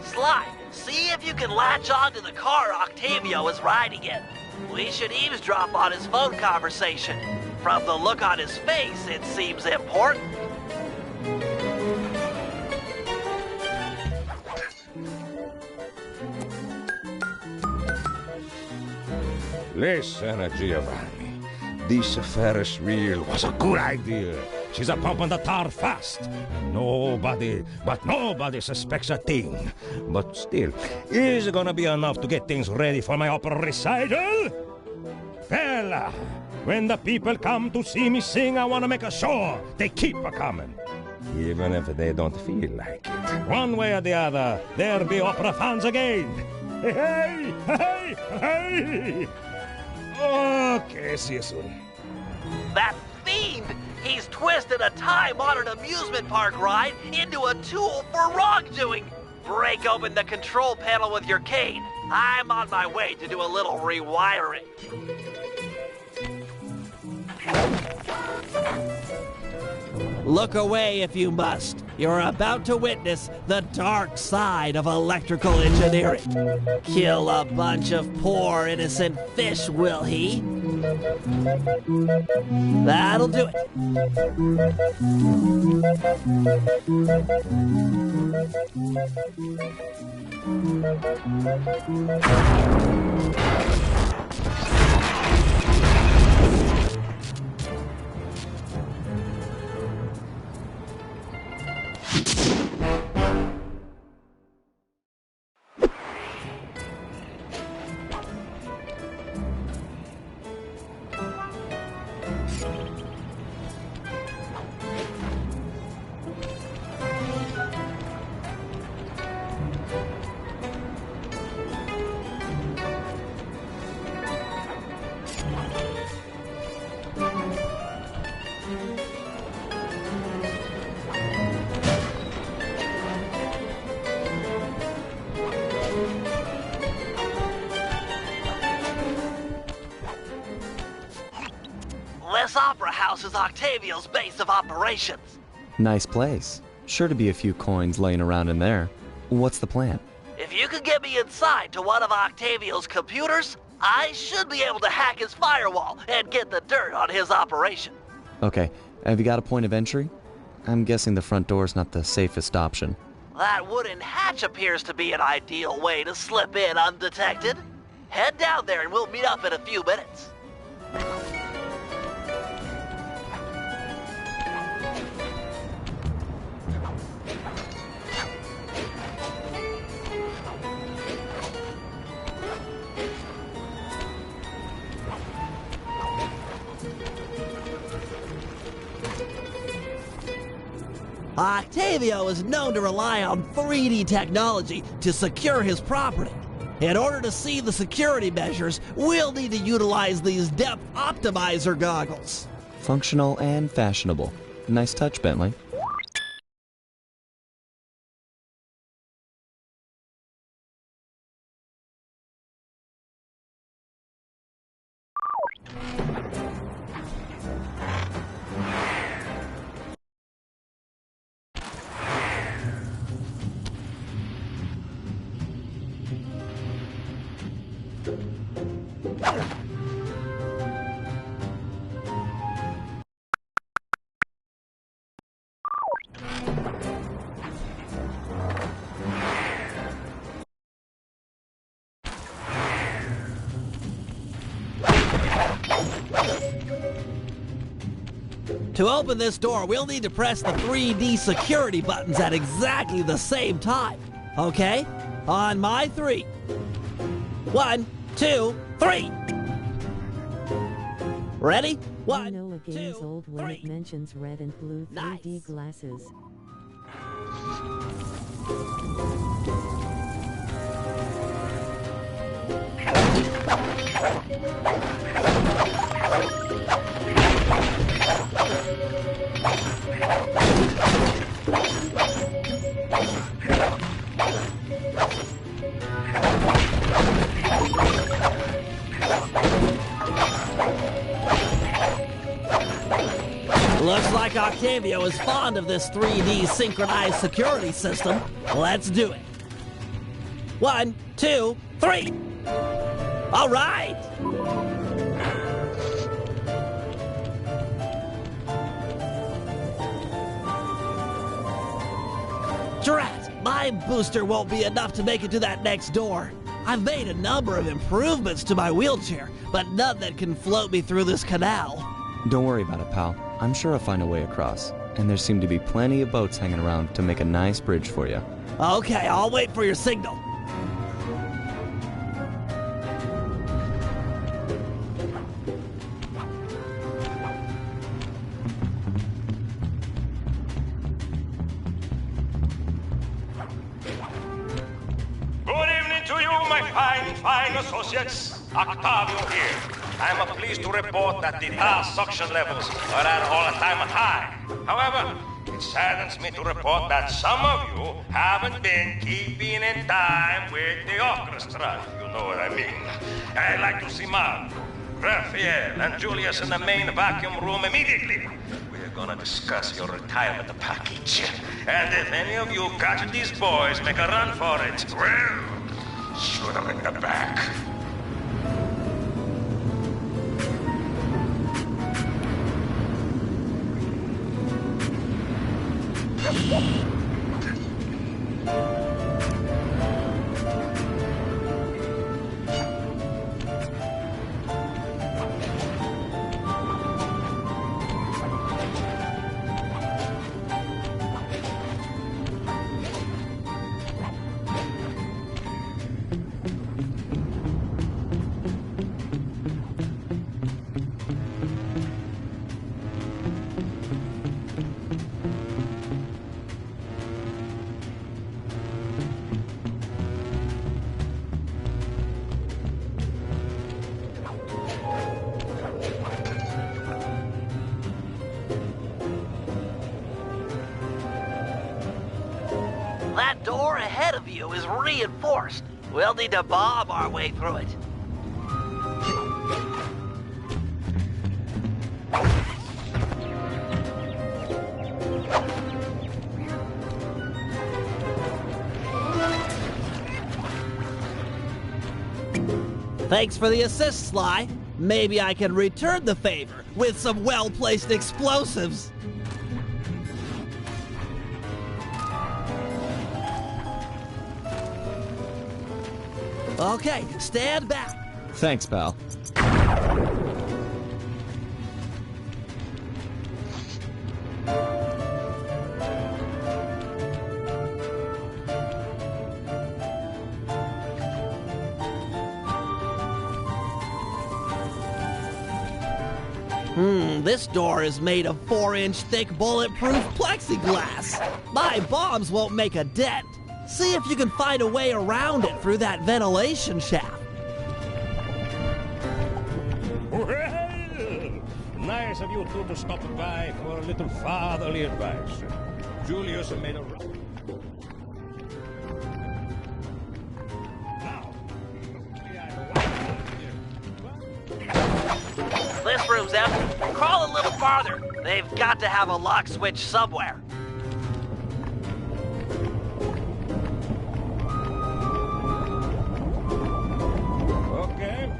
Sly, see if you can latch on to the car Octavio is riding in. We should eavesdrop on his phone conversation. From the look on his face, it seems important. Listen, Giovanni. This Ferris wheel was a good idea. She's a pumping the tar fast. Nobody suspects a thing. But still, is it gonna be enough to get things ready for my opera recital? Well, when the people come to see me sing, I want to make sure they keep a-coming. Even if they don't feel like it. One way or the other, there'll be opera fans again. Hey, hey, hey! Okay, see you soon. That fiend! He's twisted a time-honored amusement park ride into a tool for wrongdoing! Break open the control panel with your cane. I'm on my way to do a little rewiring. Look away if you must. You're about to witness the dark side of electrical engineering. Kill a bunch of poor innocent fish, will he? That'll do it. This opera house is Octavio's base of operations. Nice place. Sure to be a few coins laying around in there. What's the plan? If you could get me inside to one of Octavio's computers, I should be able to hack his firewall and get the dirt on his operation. Okay, have you got a point of entry? I'm guessing the front door's not the safest option. That wooden hatch appears to be an ideal way to slip in undetected. Head down there and we'll meet up in a few minutes. Octavio is known to rely on 3D technology to secure his property. In order to see the security measures, we'll need to utilize these depth optimizer goggles. Functional and fashionable. Nice touch, Bentley. To open this door, we'll need to press the 3D security buttons at exactly the same time. Okay? On my 3. 1, 2, 3. Ready? I know a game's old when it mentions red and blue 3D glasses. Looks like Octavio is fond of this 3D synchronized security system. Let's do it. 1, 2, 3. All right. Drat, my booster won't be enough to make it to that next door. I've made a number of improvements to my wheelchair, but none that can float me through this canal. Don't worry about it, pal. I'm sure I'll find a way across. And there seem to be plenty of boats hanging around to make a nice bridge for you. Okay, I'll wait for your signal. Good evening to you, my fine associates. Octavio here. I'm pleased to report that the tar suction levels are at all-time high. However, it saddens me to report that some of you haven't been keeping in time with the orchestra, if you know what I mean. I'd like to see Mark, Raphael, and Julius in the main vacuum room immediately. We're gonna discuss your retirement package. And if any of you catch these boys make a run for it, well, shoot them in the back. That door ahead of you is reinforced. We'll need to bomb our way through it. Thanks for the assist, Sly. Maybe I can return the favor with some well-placed explosives. Okay, stand back. Thanks, pal. This door is made of 4-inch thick bulletproof plexiglass. My bombs won't make a dent. See if you can find a way around it through that ventilation shaft. Well, nice of you two to stop by for a little fatherly advice. Julius made a... This room's empty. Crawl a little farther. They've got to have a lock switch somewhere. Okay.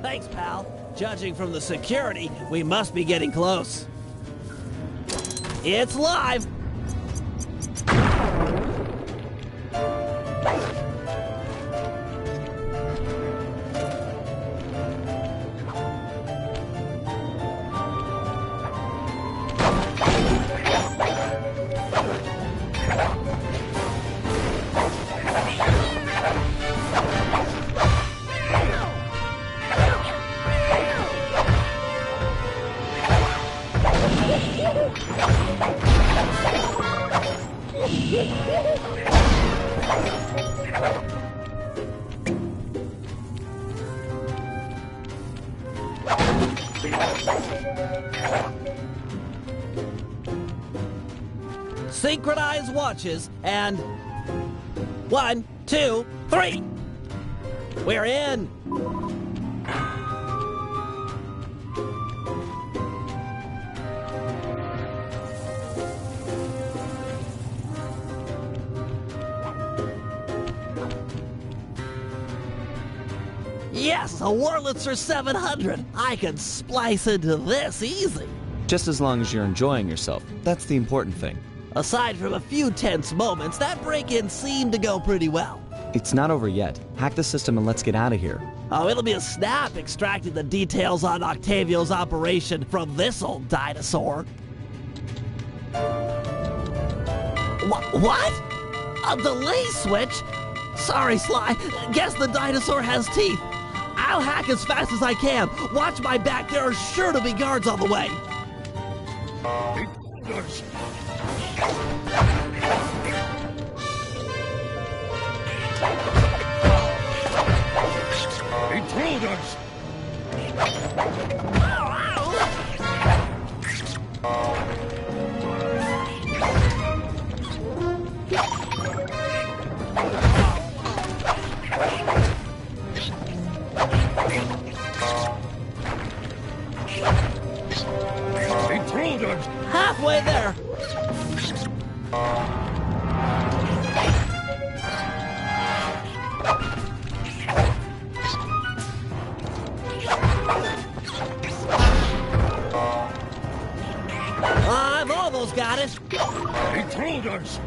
Thanks, pal. Judging from the security, we must be getting close. It's live! Synchronize watches and 1, 2, 3. We're in. Yes, a Wurlitzer 700. I can splice into this easy. Just as long as you're enjoying yourself. That's the important thing. Aside from a few tense moments, that break-in seemed to go pretty well. It's not over yet. Hack the system and let's get out of here. Oh, it'll be a snap extracting the details on Octavio's operation from this old dinosaur. What? A delay switch? Sorry, Sly. Guess the dinosaur has teeth. I'll hack as fast as I can. Watch my back. There are sure to be guards on the way. Intruders! Intruders! Halfway there. I've almost got it. Intruders!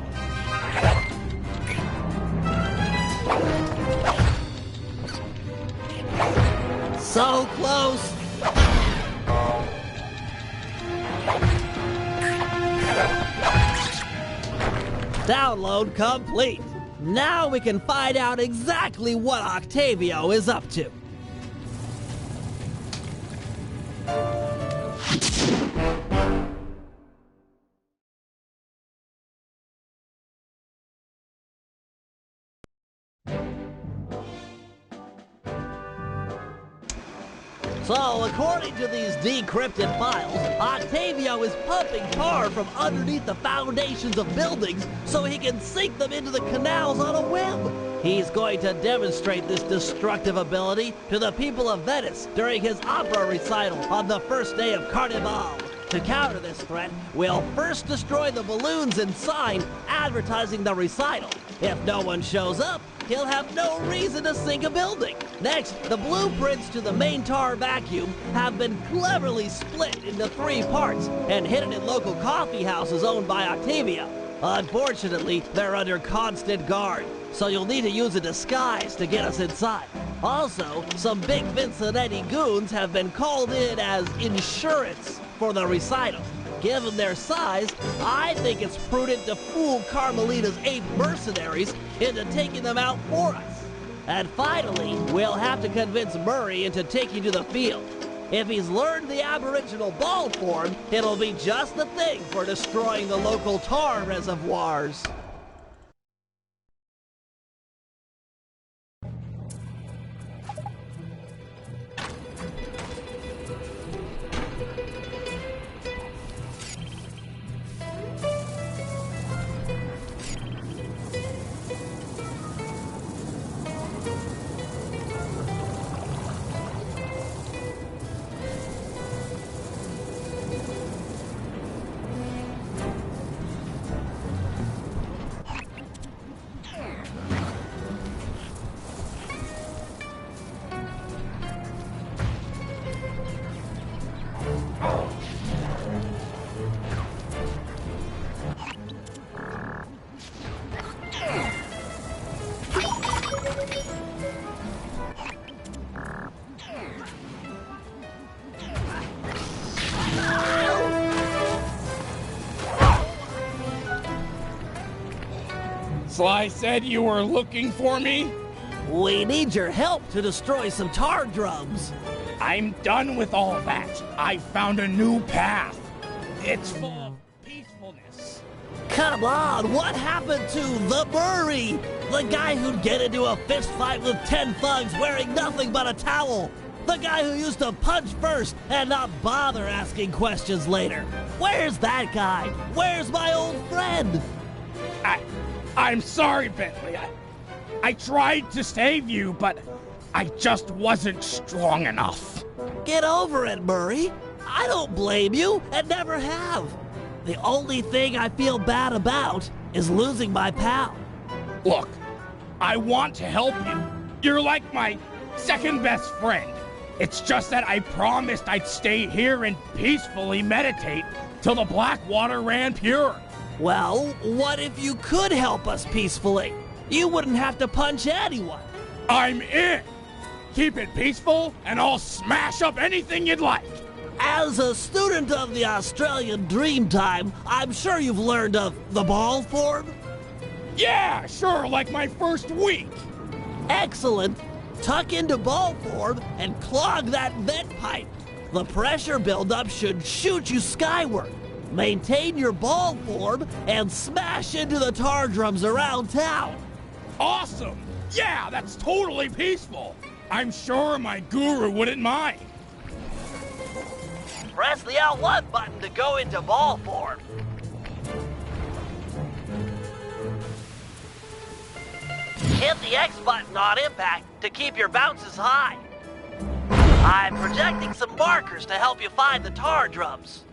So close. Download complete. Now we can find out exactly what Octavio is up to. So, according to these decrypted files, Octavio is pumping tar from underneath the foundations of buildings so he can sink them into the canals on a whim. He's going to demonstrate this destructive ability to the people of Venice during his opera recital on the first day of Carnival. To counter this threat, we'll first destroy the balloons and sign advertising the recital. If no one shows up, he'll have no reason to sink a building. Next, the blueprints to the main tar vacuum have been cleverly split into 3 parts and hidden in local coffee houses owned by Octavio. Unfortunately, they're under constant guard, so you'll need to use a disguise to get us inside. Also, some big Vincennetti goons have been called in as insurance for the recital. Given their size, I think it's prudent to fool Carmelita's 8 mercenaries into taking them out for us. And finally, we'll have to convince Murray into taking to the field. If he's learned the aboriginal ball form, it'll be just the thing for destroying the local tar reservoirs. Sly said you were looking for me? We need your help to destroy some tar drums. I'm done with all that. I found a new path. It's full of peacefulness. Come on, what happened to the Murray? The guy who'd get into a fist fight with 10 thugs wearing nothing but a towel. The guy who used to punch first and not bother asking questions later. Where's that guy? Where's my old friend? I'm sorry, Bentley. I tried to save you, but I just wasn't strong enough. Get over it, Murray. I don't blame you and never have. The only thing I feel bad about is losing my pal. Look, I want to help you. You're like my second best friend. It's just that I promised I'd stay here and peacefully meditate till the black water ran pure. Well, what if you could help us peacefully? You wouldn't have to punch anyone. I'm in. Keep it peaceful, and I'll smash up anything you'd like. As a student of the Australian Dreamtime, I'm sure you've learned of the ball form? Yeah, sure, like my first week. Excellent. Tuck into ball form and clog that vent pipe. The pressure buildup should shoot you skyward. Maintain your ball form and smash into the tar drums around town. Awesome! Yeah, that's totally peaceful. I'm sure my guru wouldn't mind. Press the L1 button to go into ball form. Hit the X button on impact to keep your bounces high. I'm projecting some markers to help you find the tar drums.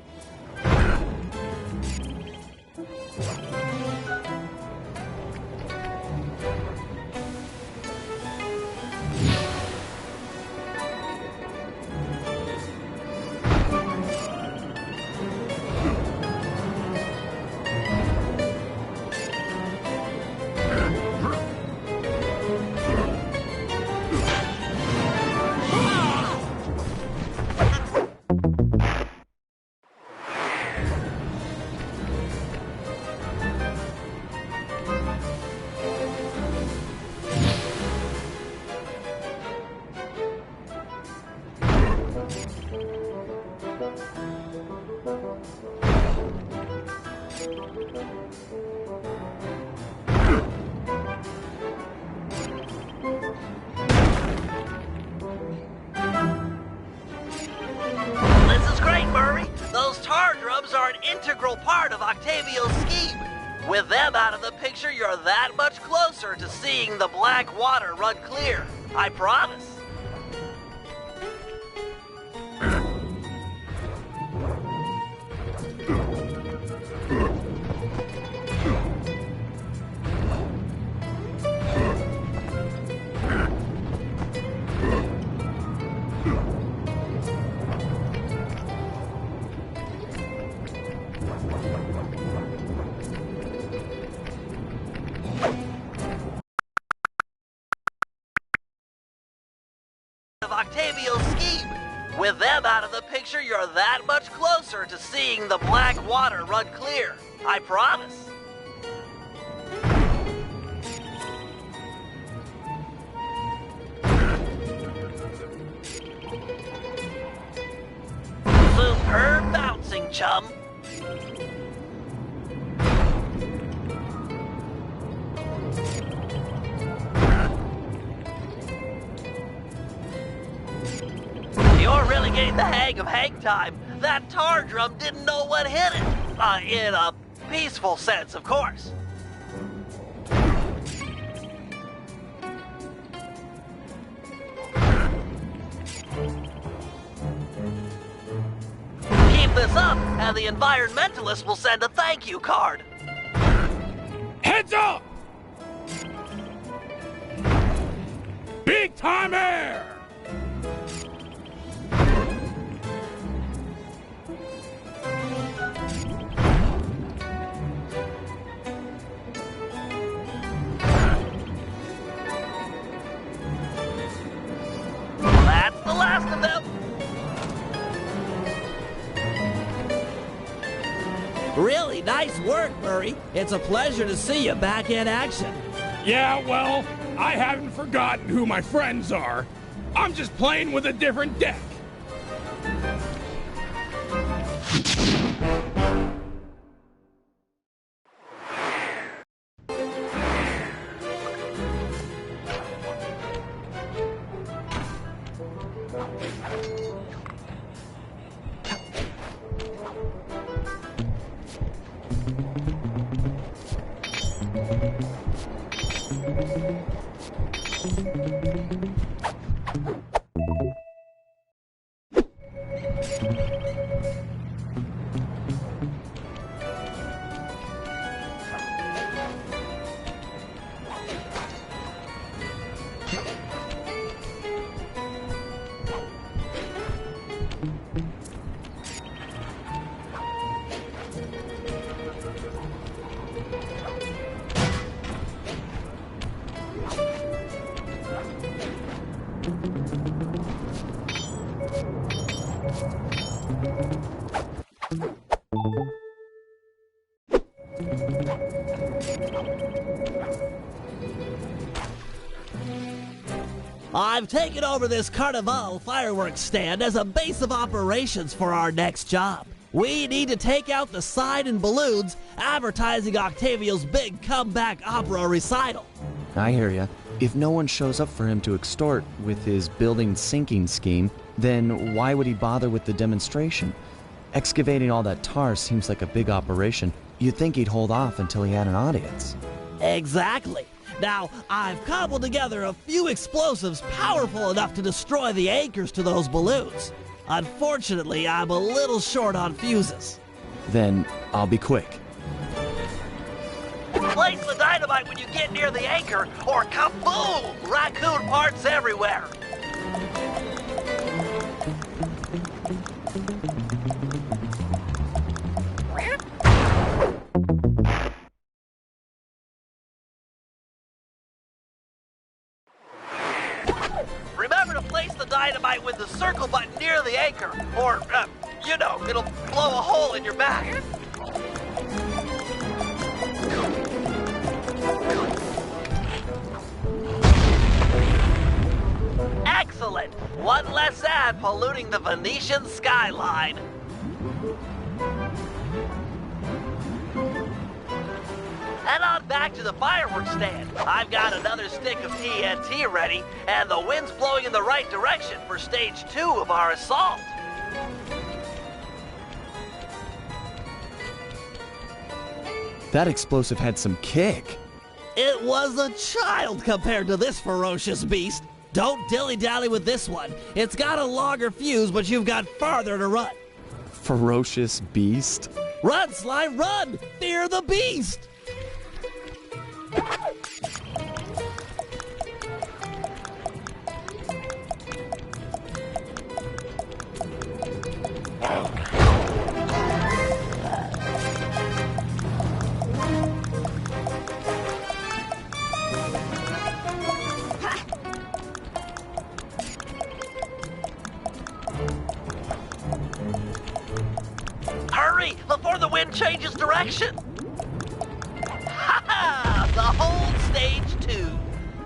Are an integral part of Octavio's scheme. With them out of the picture, you're that much closer to seeing the black water run clear. I promise. Of Octavio's scheme. With them out of the picture, you're that much closer to seeing the black water run clear. I promise. Superb bouncing, chum. You're really getting the hang of hang time. That tar drum didn't know what hit it. In a peaceful sense, of course. Keep this up, and the environmentalists will send a thank you card. Heads up! Big time air! That's the last of them. Really nice work, Murray. It's a pleasure to see you back in action. Yeah, well, I haven't forgotten who my friends are. I'm just playing with a different deck. I've taken over this Carnival fireworks stand as a base of operations for our next job. We need to take out the sign and balloons advertising Octavio's big comeback opera recital. I hear ya. If no one shows up for him to extort with his building sinking scheme, then why would he bother with the demonstration? Excavating all that tar seems like a big operation. You'd think he'd hold off until he had an audience. Exactly. Now, I've cobbled together a few explosives powerful enough to destroy the anchors to those balloons. Unfortunately, I'm a little short on fuses. Then I'll be quick. Place the dynamite when you get near the anchor, or kaboom! Raccoon parts everywhere! Remember to place the dynamite with the circle button near the anchor, or, you know, it'll blow a hole in your back. Excellent! One less ad polluting the Venetian skyline. Head on back to the fireworks stand. I've got another stick of TNT ready, and the wind's blowing in the right direction for stage 2 of our assault. That explosive had some kick. It was a child compared to this ferocious beast. Don't dilly-dally with this one. It's got a longer fuse, but you've got farther to run. Ferocious beast? Run, Sly, run! Fear the beast! Hurry, before the wind changes direction! Ha-ha! The whole stage 2.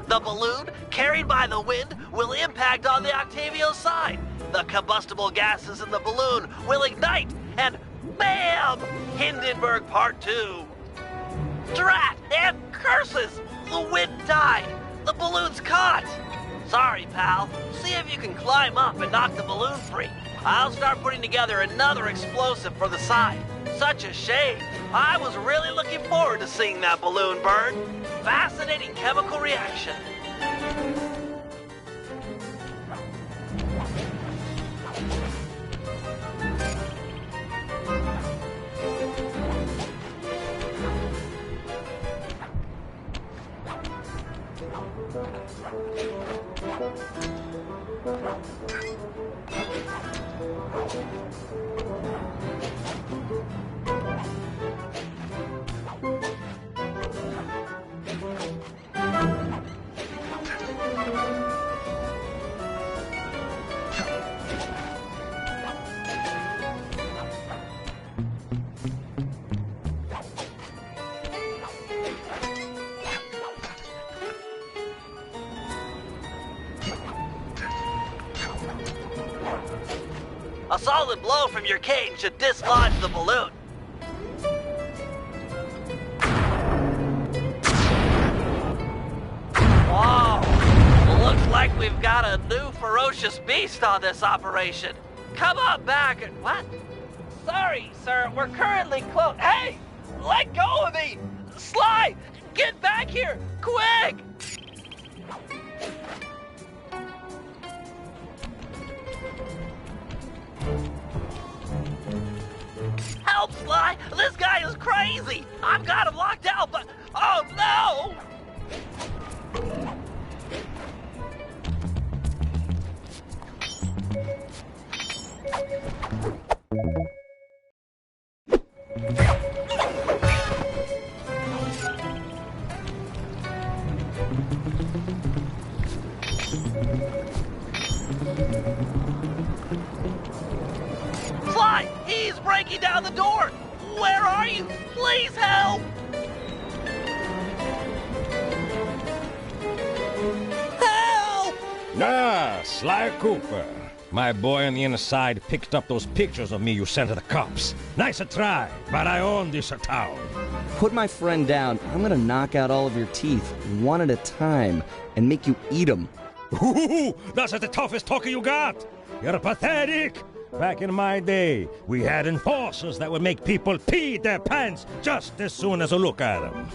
The balloon, carried by the wind, will impact on the Octavio side. The combustible gases in the balloon will ignite, and BAM! Hindenburg Part 2. Drat and curses! The wind died. The balloon's caught. Sorry, pal. See if you can climb up and knock the balloon free. I'll start putting together another explosive for the side. Such a shame. I was really looking forward to seeing that balloon burn. Fascinating chemical reaction. A solid blow from your cane should dislodge the balloon. Whoa! Looks like we've got a new ferocious beast on this operation. Come on back and... What? Sorry, sir. We're currently closed. Hey! Let go of me! Sly! Get back here! Quick! Help, Sly! This guy is crazy! I've got him locked out, but... Oh, no! Sly! He's breaking down the door! Where are you? Please help! Help! Ah, Sly Cooper. My boy on the inside picked up those pictures of me you sent to the cops. Nice a try, but I own this town. Put my friend down. I'm gonna knock out all of your teeth, one at a time, and make you eat them. Ooh, that's the toughest talker you got. You're pathetic. Back in my day, we had enforcers that would make people pee their pants just as soon as they look at them.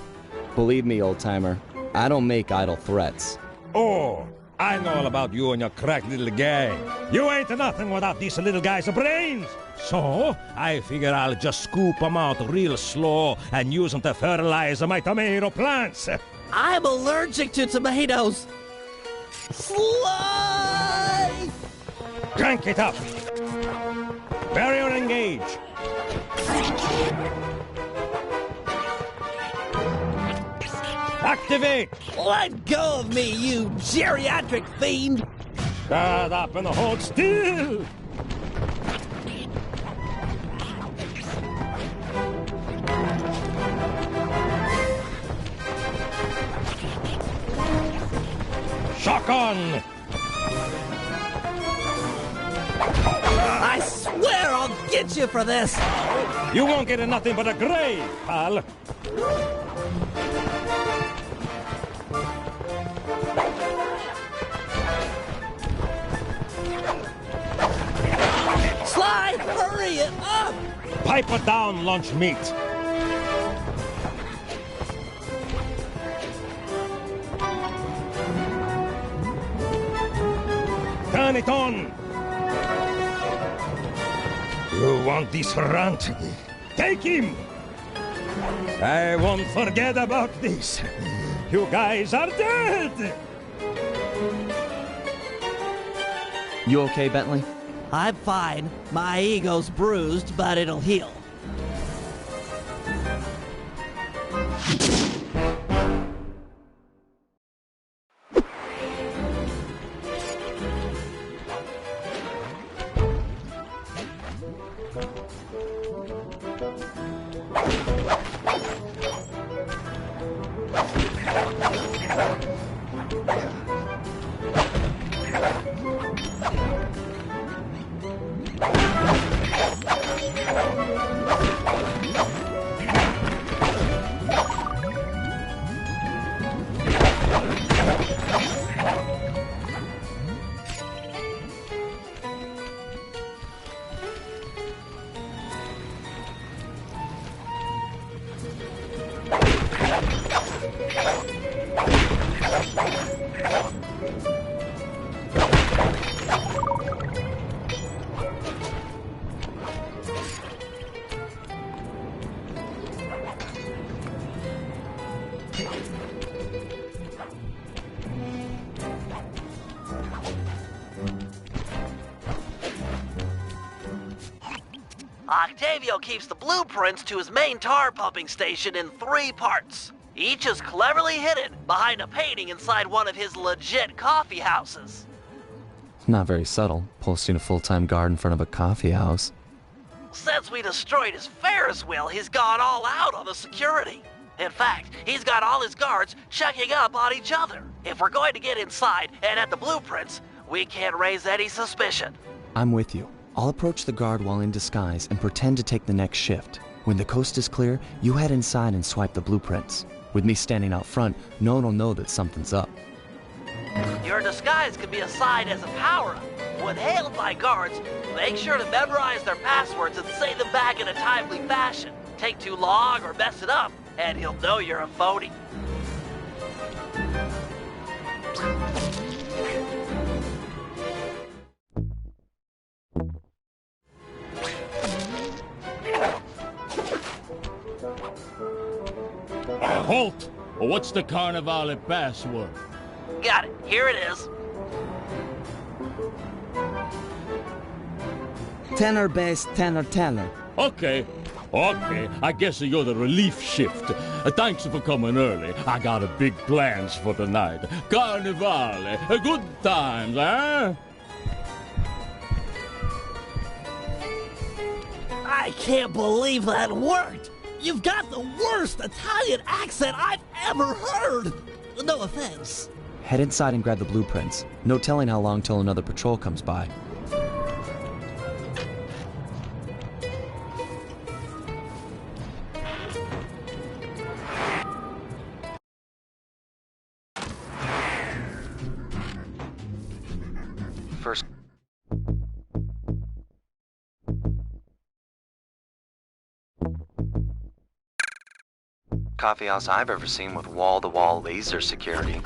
Believe me, old-timer, I don't make idle threats. Oh, I know all about you and your crack little gang. You ain't nothing without these little guys' brains. So, I figure I'll just scoop them out real slow and use them to fertilize my tomato plants. I'm allergic to tomatoes. Sly! Crank it up. Barrier engage. Activate! Let go of me, you geriatric fiend! Shut up and hold still! Shock on! I swear I'll get you for this! You won't get nothing but a grave, pal. Sly, hurry it up! Pipe it down, lunch meat. Turn it on. You want this runt? Take him! I won't forget about this. You guys are dead! You okay, Bentley? I'm fine. My ego's bruised, but it'll heal. Octavio keeps the blueprints to his main tar pumping station in 3 parts. Each is cleverly hidden behind a painting inside one of his legit coffee houses. Not very subtle, posting a full-time guard in front of a coffee house. Since we destroyed his Ferris wheel, he's gone all out on the security. In fact, he's got all his guards checking up on each other. If we're going to get inside and at the blueprints, we can't raise any suspicion. I'm with you. I'll approach the guard while in disguise and pretend to take the next shift. When the coast is clear, you head inside and swipe the blueprints. With me standing out front, no one will know that something's up. Your disguise can be assigned as a power-up. When hailed by guards, make sure to memorize their passwords and say them back in a timely fashion. Take too long or mess it up, and he'll know you're a phony. Halt! What's the Carnivale password? Got it. Here it is. Tenor bass, tenor tenor. Okay. I guess you're the relief shift. Thanks for coming early. I got a big plans for tonight. Carnivale. Good times, huh? I can't believe that worked! You've got the worst Italian accent I've ever heard! No offense. Head inside and grab the blueprints. No telling how long till another patrol comes by. First. Coffee house I've ever seen with wall-to-wall laser security.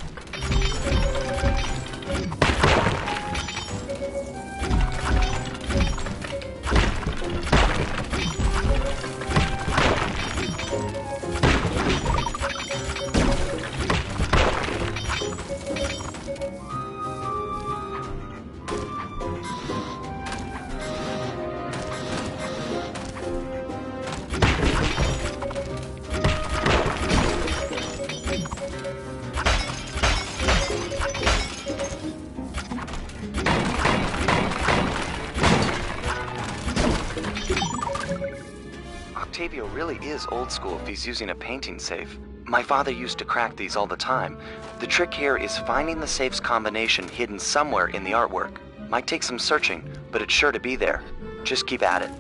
Octavio really is old school if he's using a painting safe. My father used to crack these all the time. The trick here is finding the safe's combination hidden somewhere in the artwork. Might take some searching, but it's sure to be there. Just keep at it.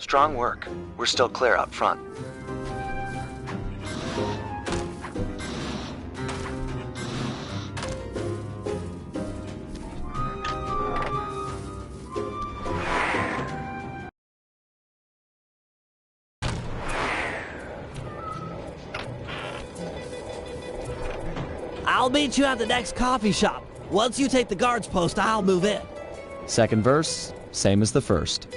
Strong work. We're still clear up front. I'll meet you at the next coffee shop. Once you take the guard's post, I'll move in. Second verse, same as the first.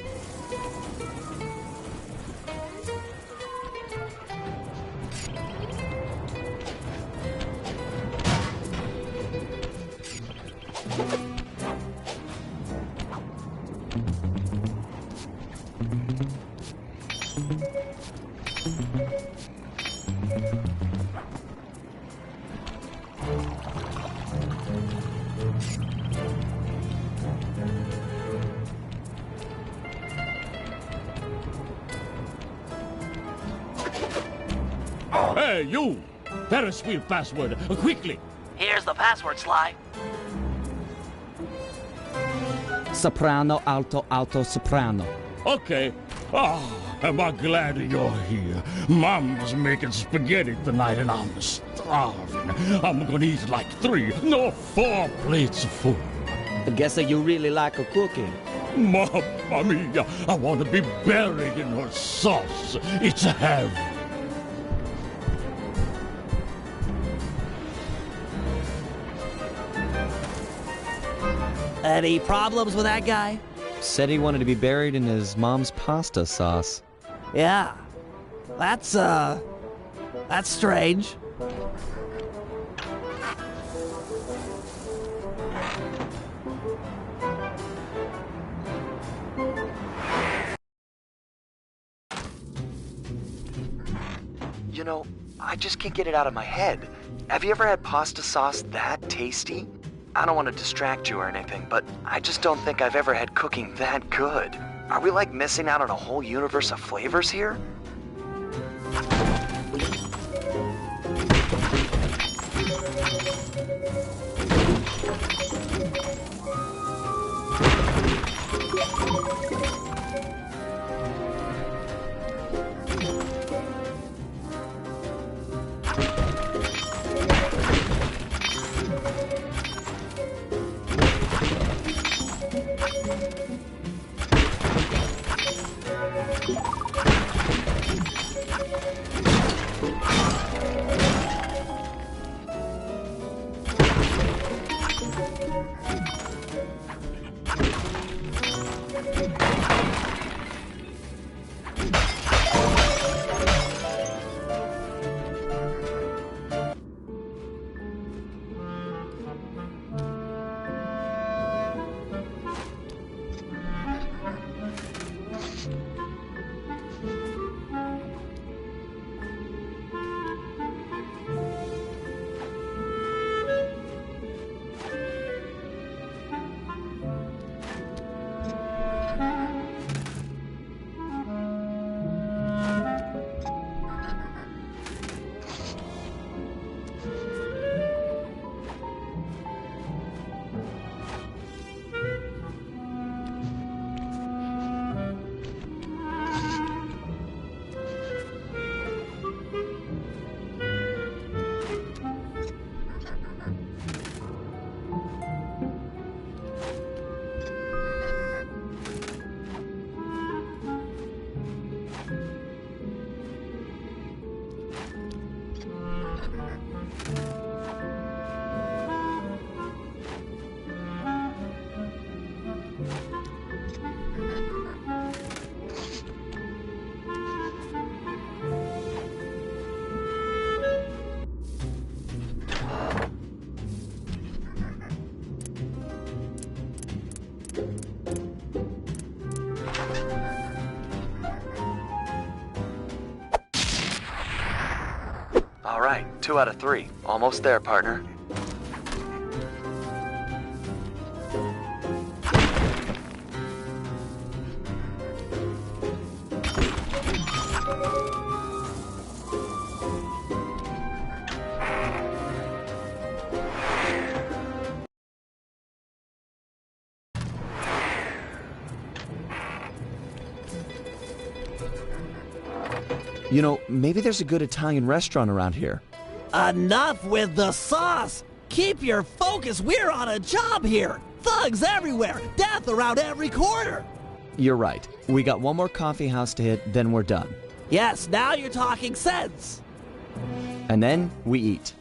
Hey, you! Ferris wheel password, quickly! Here's the password, Sly. Soprano, alto, alto, soprano. Okay. Am I glad you're here. Mom's making spaghetti tonight and I'm starving. I'm gonna eat like 4 plates full. I guess that you really like her cooking. Mamma mia, I want to be buried in her sauce. It's heaven. Any problems with that guy? Said he wanted to be buried in his mom's pasta sauce. Yeah. That's strange. You know, I just can't get it out of my head. Have you ever had pasta sauce that tasty? I don't want to distract you or anything, but I just don't think I've ever had cooking that good. Are we like missing out on a whole universe of flavors here? right, 2 out of 3. Almost there, partner. You know, maybe there's a good Italian restaurant around here. Enough with the sauce! Keep your focus, we're on a job here! Thugs everywhere, death around every corner! You're right. We got one more coffee house to hit, then we're done. Yes, now you're talking sense! And then we eat.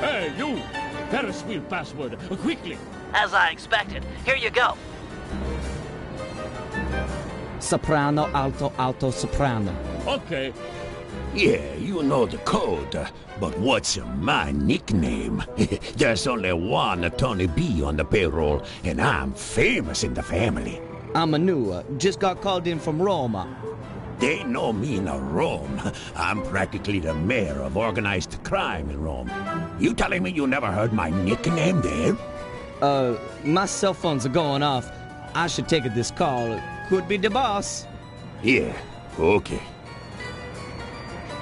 Hey, you! Ferris wheel password, quickly! As I expected. Here you go. Soprano, alto, alto, soprano. Okay. Yeah, you know the code, but what's my nickname? There's only one Tony B on the payroll, and I'm famous in the family. I'm a new, just got called in from Roma. They know me in Rome. I'm practically the mayor of organized crime in Rome. You telling me you never heard my nickname there? My cell phones are going off. I should take this call. Could be the boss. Yeah, okay.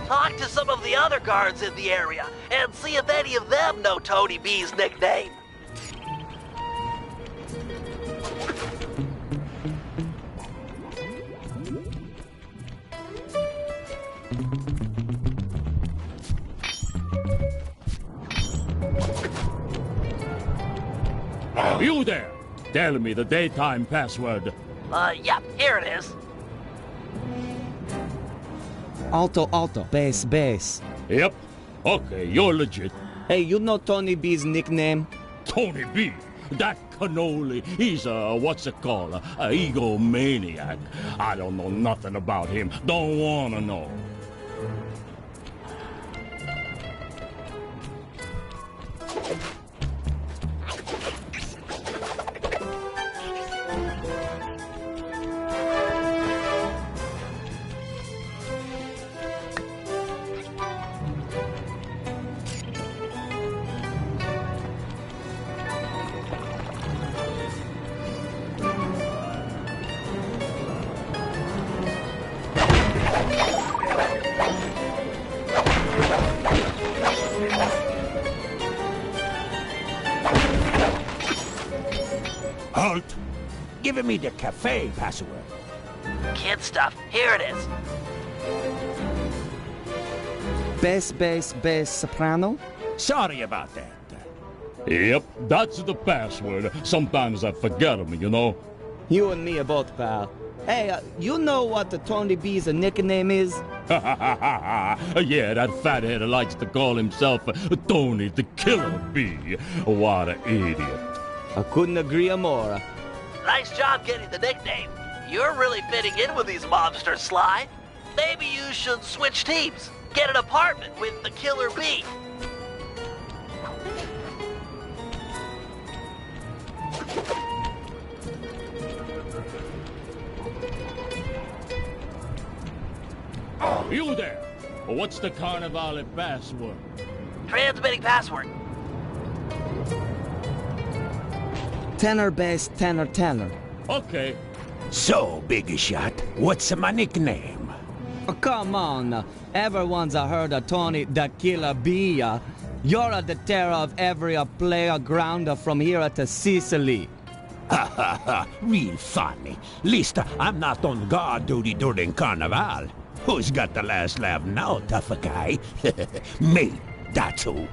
Talk to some of the other guards in the area and see if any of them know Tony B's nickname. You there! Tell me the daytime password. Yep, here it is. Alto, alto, bass, bass. Yep. Okay, you're legit. Hey, you know Tony B's nickname? Tony B? That cannoli, he's a, what's it called, a egomaniac. I don't know nothing about him. Don't wanna know. Halt! Give me the cafe password. Kid stuff. Here it is. Bass, bass, bass, soprano? Sorry about that. Yep, that's the password. Sometimes I forget them, you know. You and me are both, pal. Hey, you know what the Tony B's nickname is? Yeah, that fathead likes to call himself Tony the Killer Bee. What an idiot. I couldn't agree more. Nice job getting the nickname. You're really fitting in with these mobsters, Sly. Maybe you should switch teams. Get an apartment with the Killer Bee. You there! What's the Carnivale password? Transmitting password. Tenor, bass, tenor, tenor. Okay. So, Big Shot, what's my nickname? Oh, come on. Everyone's heard of Tony the Killer Bee. You're the terror of every playground from here to Sicily. Ha ha ha, real funny. Least I'm not on guard duty during Carnival. Who's got the last laugh now, tough guy? Me, that's who.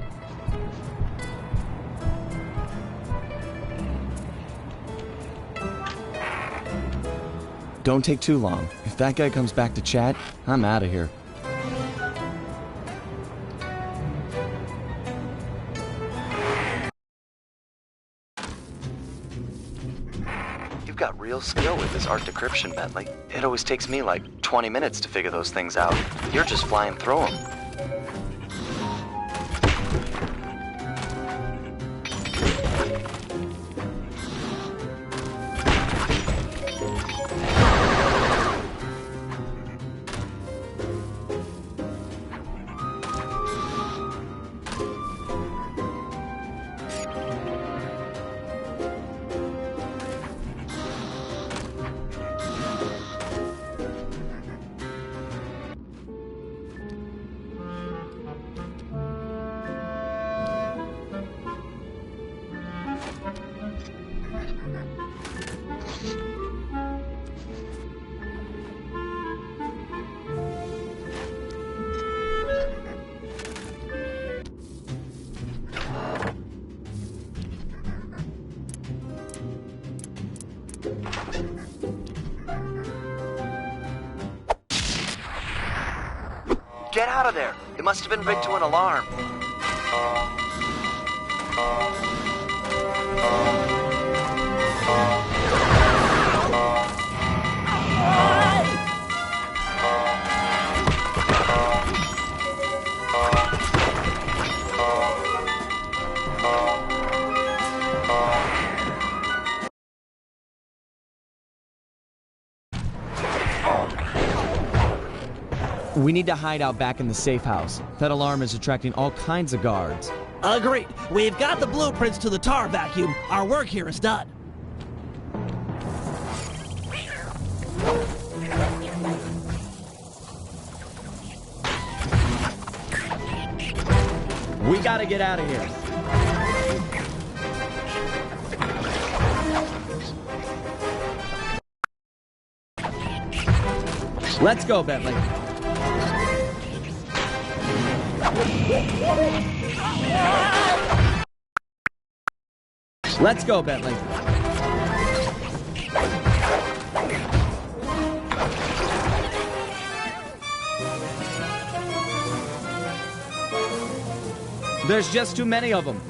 Don't take too long. If that guy comes back to chat, I'm out of here. You've got real skill with this art decryption, Bentley. It always takes me like 20 minutes to figure those things out. You're just flying through them. Get out of there! It must have been rigged to an alarm. We need to hide out back in the safe house. That alarm is attracting all kinds of guards. Agreed. We've got the blueprints to the tar vacuum. Our work here is done. We gotta get out of here. Let's go, Bentley. Let's go, Bentley. There's just too many of them.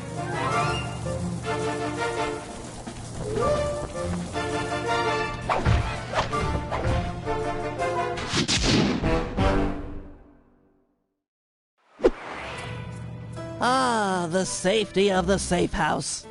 Ah, the safety of the safe house.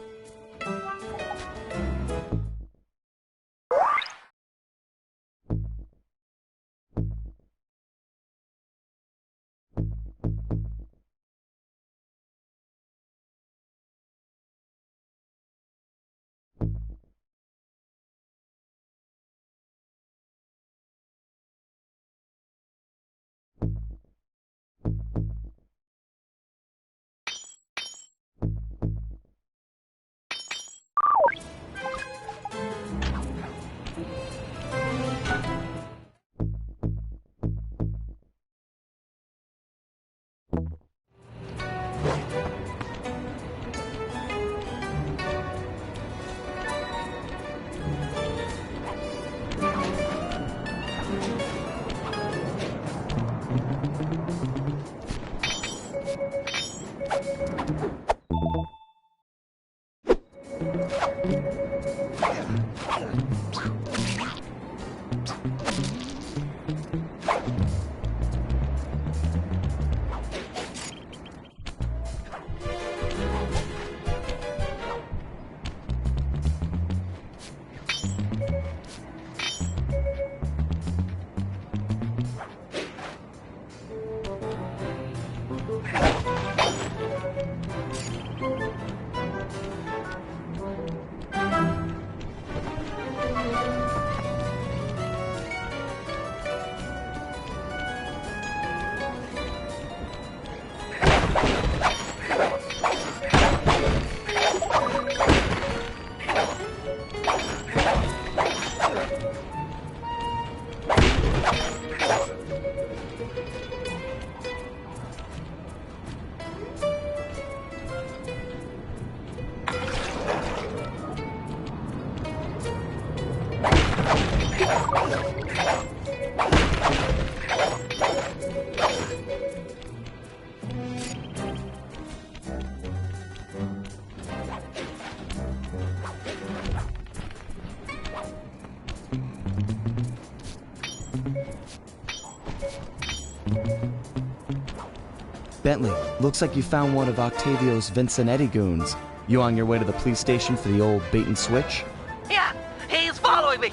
Bentley, looks like you found one of Octavio's Vincennetti goons. You on your way to the police station for the old bait and switch? Yeah, he's following me.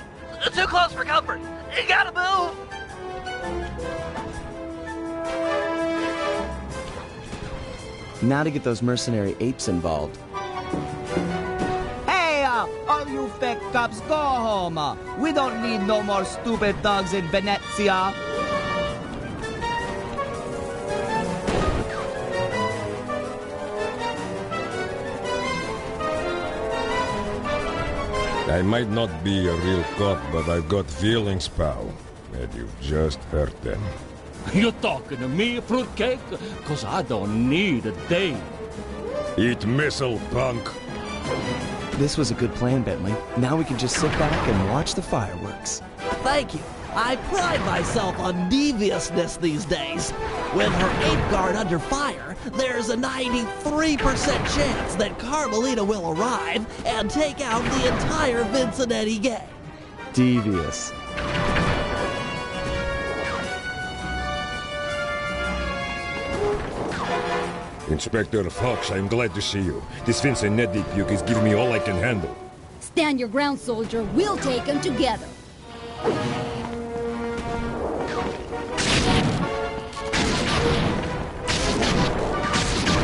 Too close for comfort. You gotta move. Now to get those mercenary apes involved. Hey, all you fake cops, go home. We don't need no more stupid dogs in Venezia. I might not be a real cop, but I've got feelings, pal. And you just hurt them. You talking to me, fruitcake? 'Cause I don't need a date. Eat missile, punk. This was a good plan, Bentley. Now we can just sit back and watch the fireworks. Thank you. I pride myself on deviousness these days. With her ape guard under fire, there's a 93% chance that Carmelita will arrive and take out the entire Vincennetti gang. Devious. Inspector Fox, I'm glad to see you. This Vincennetti puke is giving me all I can handle. Stand your ground, soldier. We'll take them together.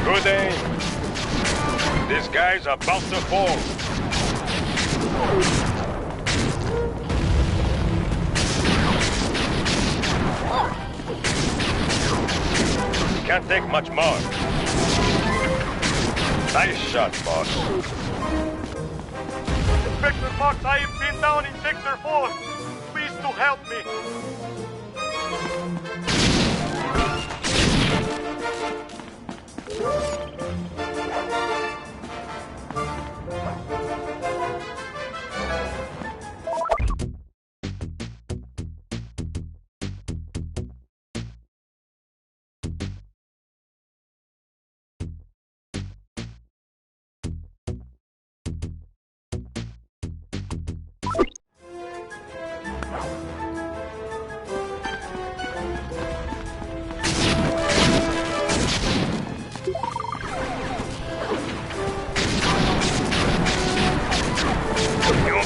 Good aim. This guy's about to fall. Can't take much more. Nice shot, boss. Inspector Fox, I am pinned down in Sector 4. Please to help me.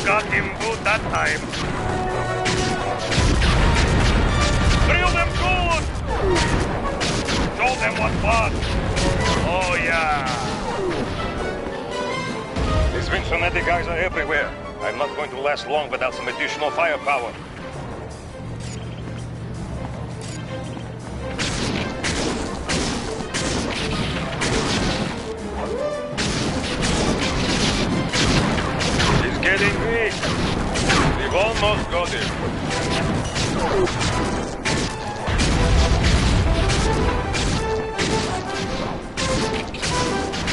Got him good that time. Drill them good! Show them what fun! Oh yeah! These Vincennetti guys are everywhere. I'm not going to last long without some additional firepower. Getting weak. We've almost got him.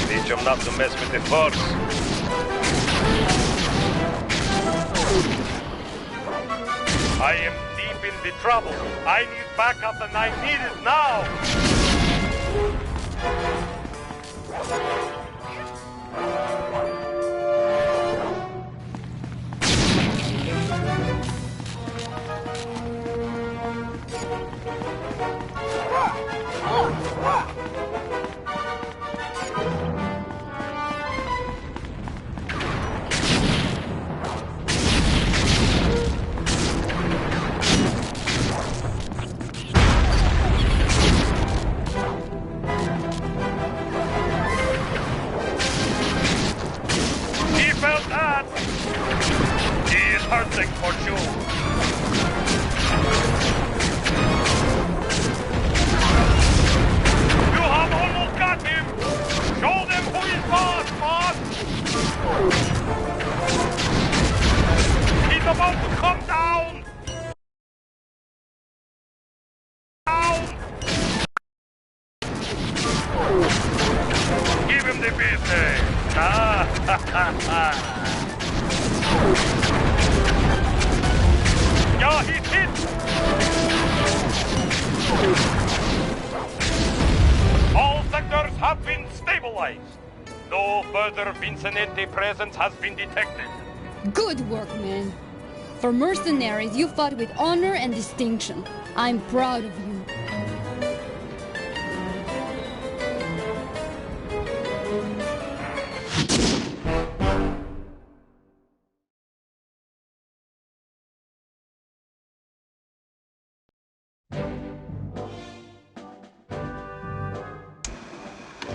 Teach him not to mess with the force. I am deep in the trouble. I need backup and I need it now. Hurting for sure. You have almost got him! Show them who is boss, boss! He's about to come down! Down! Give him the business! Ah, ha, ha, ha. further Vicinante presence has been detected. Good work, man. For mercenaries, you fought with honor and distinction. I'm proud of you.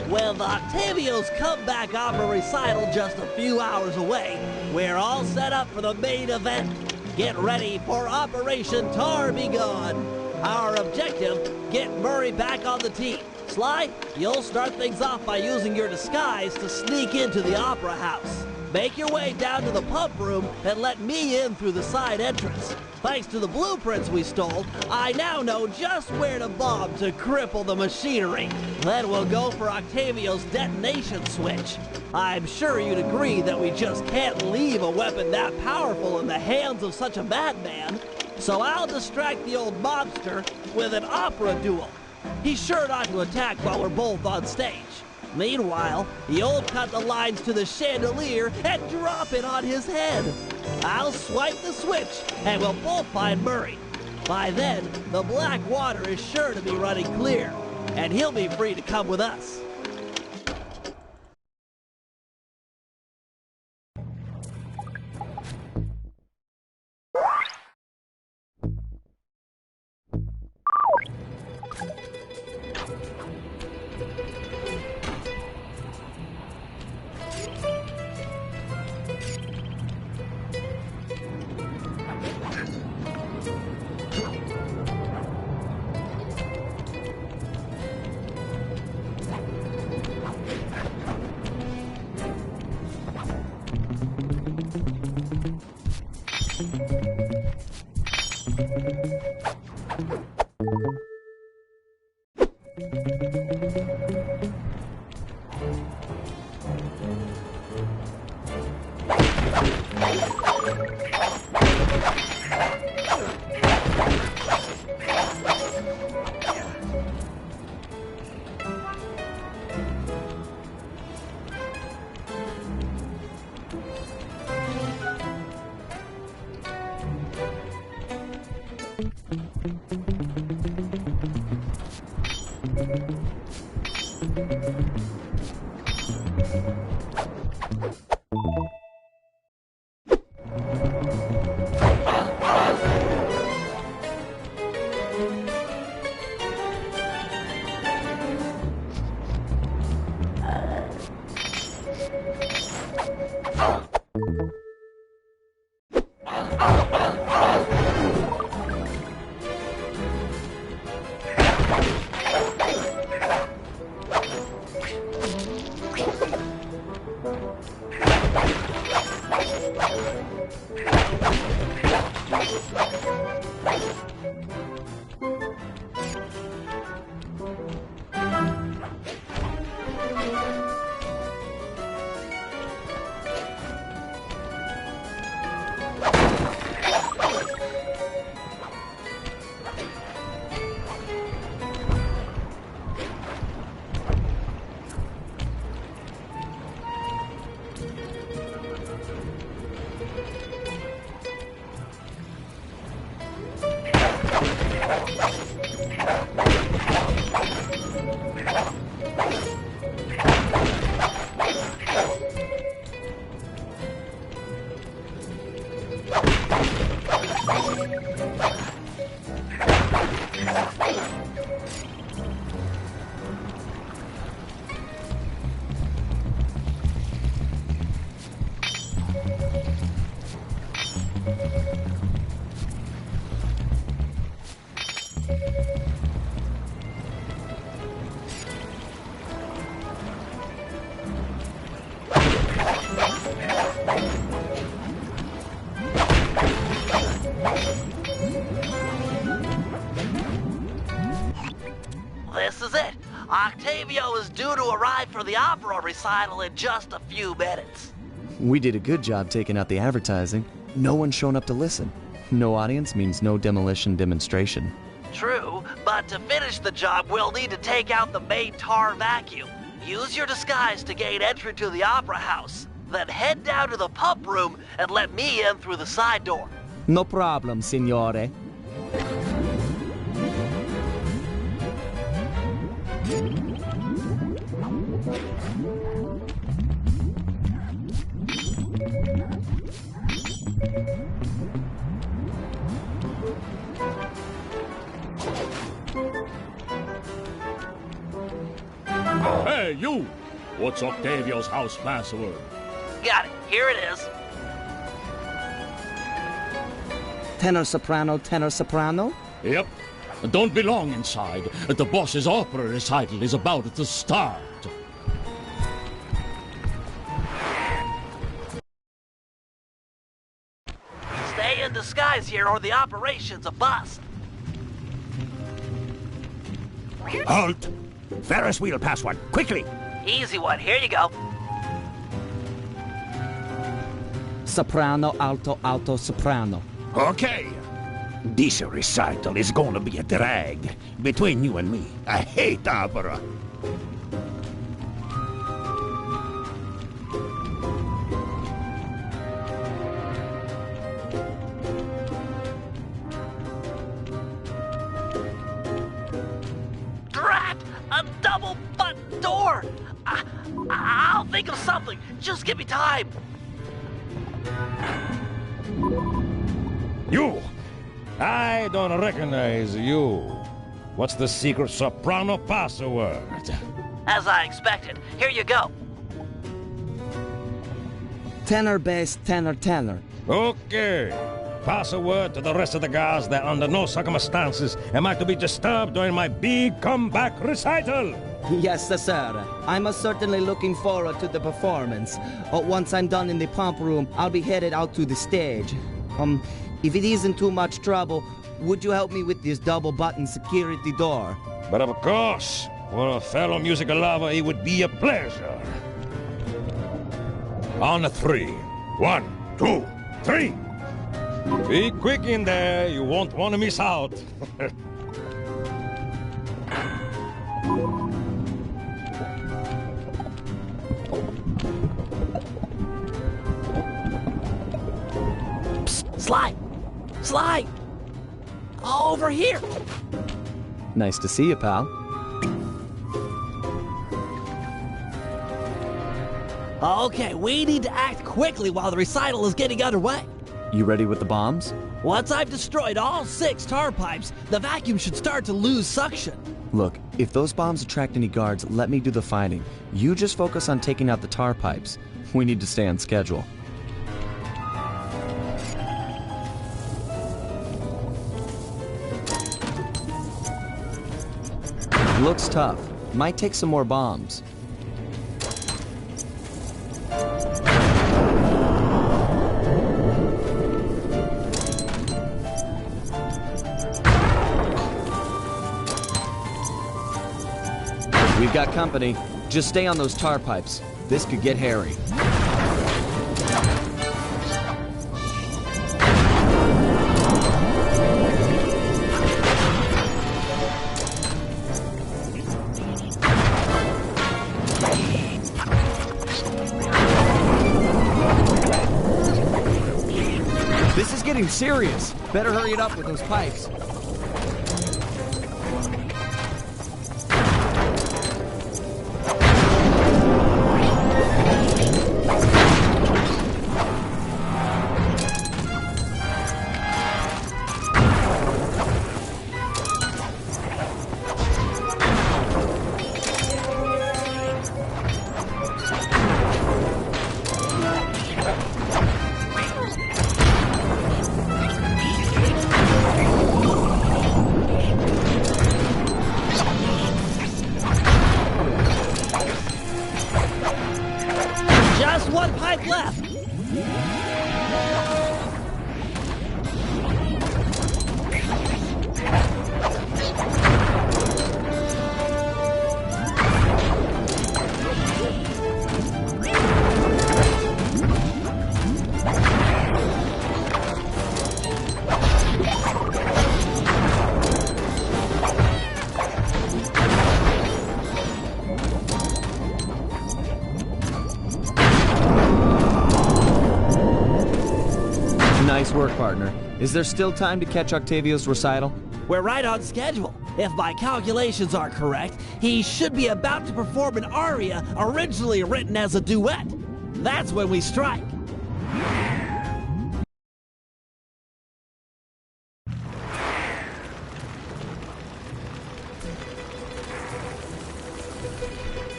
With Octavio's comeback opera recital just a few hours away, we're all set up for the main event. Get ready for Operation Tar Be Gone. Our objective, get Murray back on the team. Sly, you'll start things off by using your disguise to sneak into the opera house. Make your way down to the pump room and let me in through the side entrance. Thanks to the blueprints we stole, I now know just where to bomb to cripple the machinery. Then we'll go for Octavio's detonation switch. I'm sure you'd agree that we just can't leave a weapon that powerful in the hands of such a madman. So I'll distract the old mobster with an opera duel. He's sure not to attack while we're both on stage. Meanwhile, you'll cut the lines to the chandelier and drop it on his head. I'll swipe the switch, and we'll both find Murray. By then, the black water is sure to be running clear, and he'll be free to come with us. This is it. Octavio is due to arrive for the opera recital in just a few minutes. We did a good job taking out the advertising. No one's shown up to listen. No audience means no demolition demonstration. True, but to finish the job, we'll need to take out the main tar vacuum. Use your disguise to gain entry to the Opera House. Then head down to the pump room and let me in through the side door. No problem, signore. Hey, you! What's Octavio's house password? Got it. Here it is. Tenor soprano, tenor soprano? Yep. Don't be long inside. The boss's opera recital is about to start. Stay in disguise here or the operation's a bust. Halt! Ferris wheel password, quickly! Easy one. Here you go. Soprano, alto, alto, soprano. Okay. This recital is gonna be a drag. Between you and me, I hate opera. Drat! A double button door! I'll think of something. Just give me time. You! I don't recognize you. What's the secret soprano password? As I expected. Here you go. Tenor, bass, tenor, tenor. Okay. Password to the rest of the guys that under no circumstances am I to be disturbed during my big comeback recital. Yes, sir. I'm certainly looking forward to the performance. Once I'm done in the pump room, I'll be headed out to the stage. If it isn't too much trouble, would you help me with this double-button security door? But of course, for a fellow musical lover, it would be a pleasure. On 3. 1, 2, 3. Be quick in there, you won't want to miss out. Psst, Sly! Sly! Over here! Nice to see you, pal. Okay, we need to act quickly while the recital is getting underway. You ready with the bombs? Once I've destroyed all 6 tar pipes, the vacuum should start to lose suction. Look, if those bombs attract any guards, let me do the fighting. You just focus on taking out the tar pipes. We need to stay on schedule. Looks tough. Might take some more bombs. We've got company. Just stay on those tar pipes. This could get hairy. This is getting serious. Better hurry it up with those pipes. Nice work, partner. Is there still time to catch Octavio's recital? We're right on schedule. If my calculations are correct, he should be about to perform an aria originally written as a duet. That's when we strike.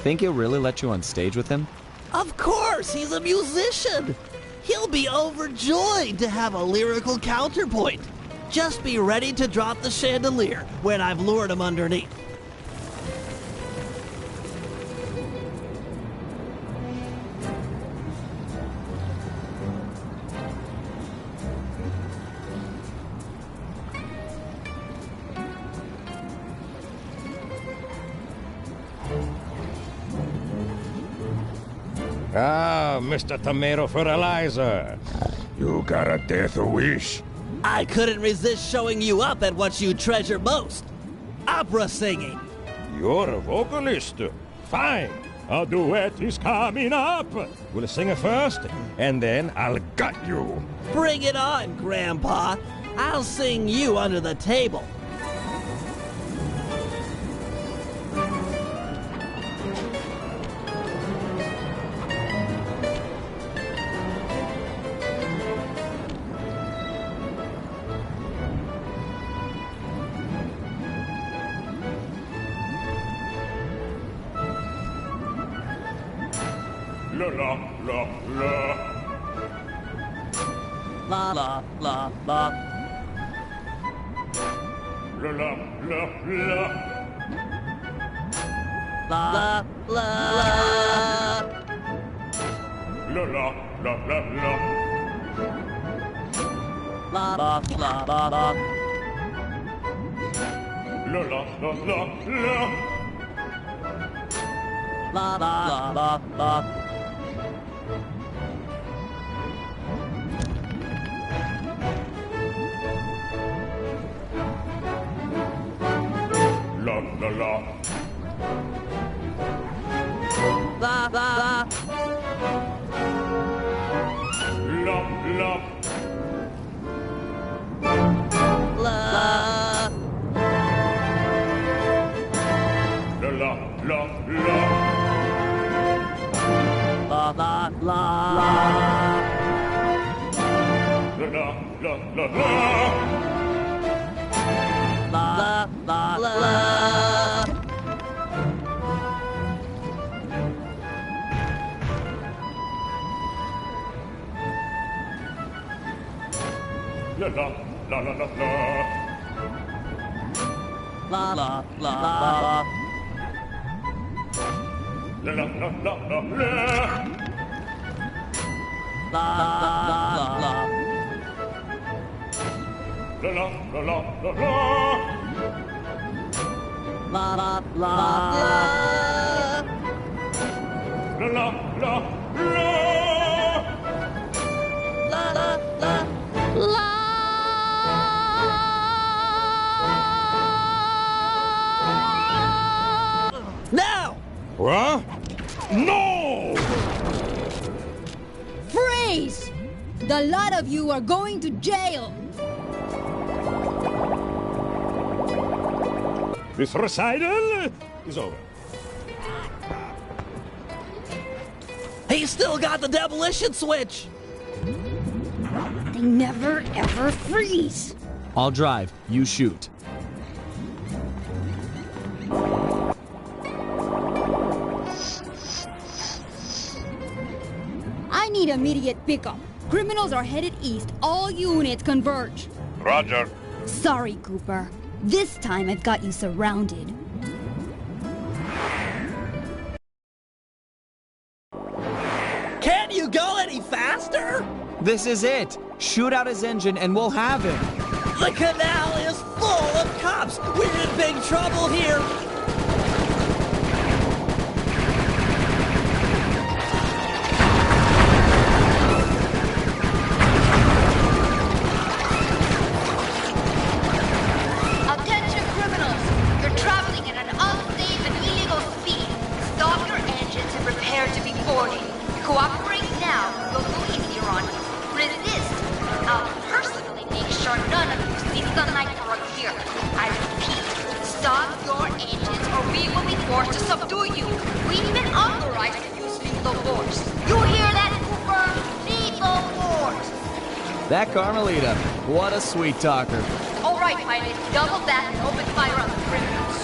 Think he'll really let you on stage with him? Of course, he's a musician. He'll be overjoyed to have a lyrical counterpoint. Just be ready to drop the chandelier when I've lured him underneath. Ah, Mr. Tomato Fertilizer. You got a death wish. I couldn't resist showing you up at what you treasure most. Opera singing. You're a vocalist. Fine. A duet is coming up. We'll sing it first, and then I'll gut you. Bring it on, Grandpa. I'll sing you under the table. La la la la. La la la la. La la la la. La la la. La la la la la. La la la la la. La la la la la. La la la la. La la la. La la la. La la. La. La la la la. La la la. La la la la la. La la la. La la la la la la. La la la la. La la la la la la. La la la la. La la la la la la. La la la la. La la la la. La la la la. Now! What? No! Freeze! The lot of you are going to jail! This recital is over. He's still got the demolition switch! They never ever freeze! I'll drive, you shoot. I need immediate pickup. Criminals are headed east. All units converge. Roger. Sorry, Cooper. This time I've got you surrounded. Can't you go any faster? This is it. Shoot out his engine and we'll have him. The canal is full of cops. We're in big trouble here. Attention criminals! You're traveling at an unsafe and illegal speed. Stop your engines and prepare to be boarded. Cooperate now. You'll go easier on you. Resist. I'll That Carmelita, what a sweet talker. All right, pilot, double back and open fire on the criminals.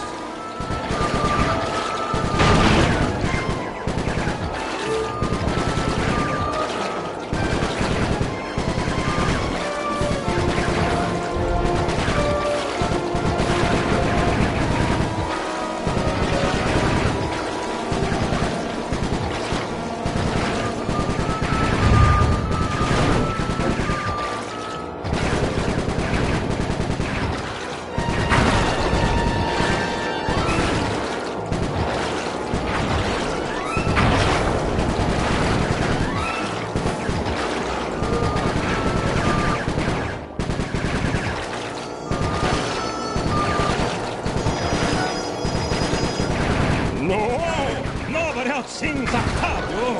Sings a tableau.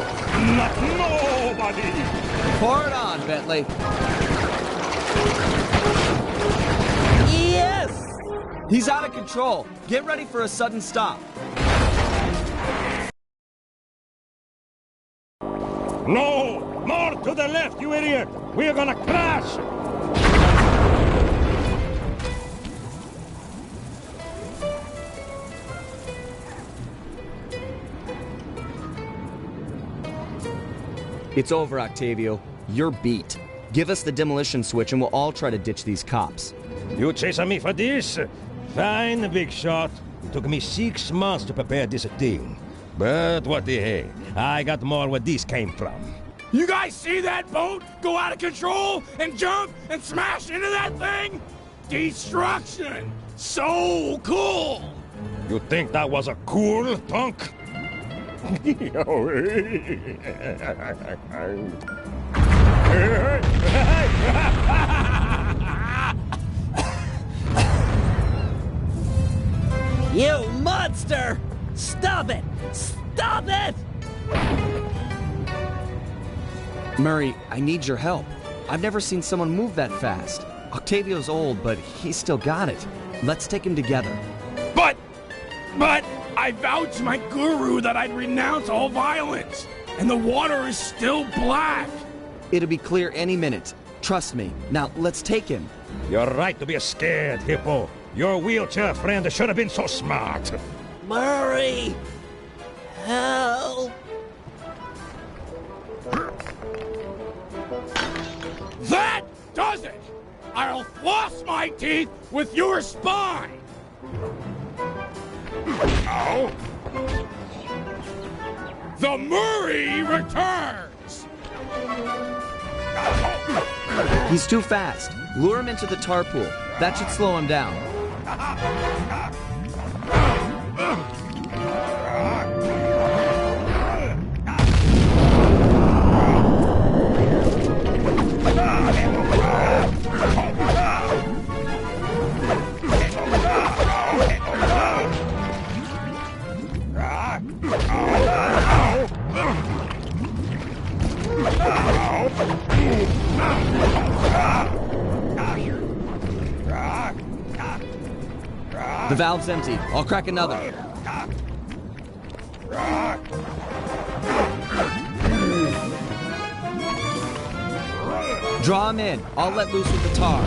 Not nobody. Pour it on, Bentley. Yes! He's out of control. Get ready for a sudden stop. No! More to the left, you idiot! We're gonna crash! It's over, Octavio. You're beat. Give us the demolition switch and we'll all try to ditch these cops. You chasing me for this? Fine, big shot. It took me 6 months to prepare this thing. But what the heck? I got more where this came from. You guys see that boat go out of control and jump and smash into that thing? Destruction! So cool! You think that was a cool, punk? You monster! Stop it! Stop it! Murray, I need your help. I've never seen someone move that fast. Octavio's old, but he's still got it. Let's take him together. But I vowed to my guru that I'd renounce all violence, and the water is still black. It'll be clear any minute. Trust me. Now, let's take him. You're right to be scared, Hippo. Your wheelchair friend should have been so smart. Murray! Help! That does it! I'll floss my teeth with your spine! Ow! The Murray returns! He's too fast. Lure him into the tar pool. That should slow him down. The valve's empty. I'll crack another. Draw him in. I'll let loose with the tar.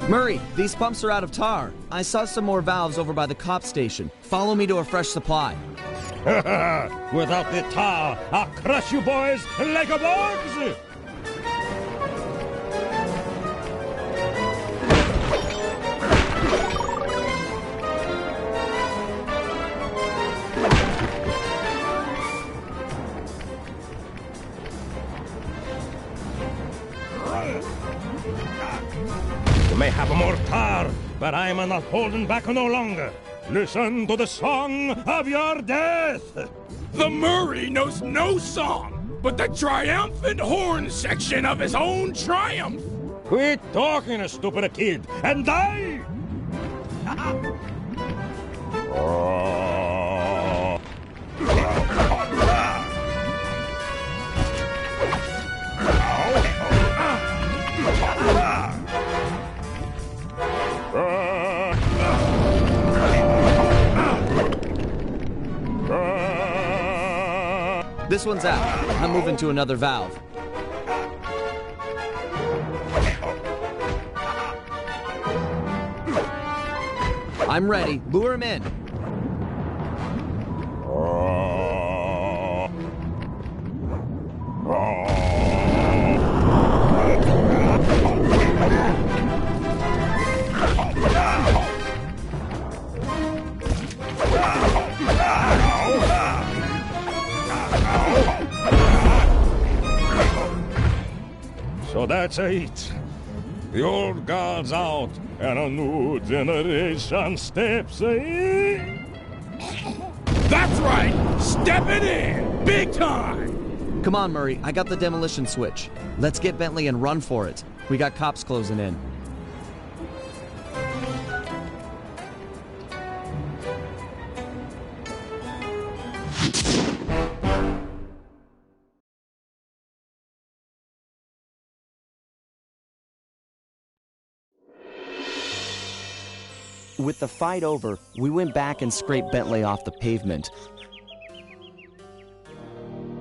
Murray, these pumps are out of tar. I saw some more valves over by the cop station. Follow me to a fresh supply. Without the tar, I'll crush you boys like a bugs! You may have more tar, but I'm not holding back no longer. Listen to the song of your death! The Murray knows no song, but the triumphant horn section of his own triumph! Quit talking, stupid kid, and die! This one's out. I'm moving to another valve. I'm ready. Lure him in. So that's it. The old guard's out, and a new generation steps in. That's right! Stepping in! Big time! Come on, Murray. I got the demolition switch. Let's get Bentley and run for it. We got cops closing in. With the fight over, we went back and scraped Bentley off the pavement.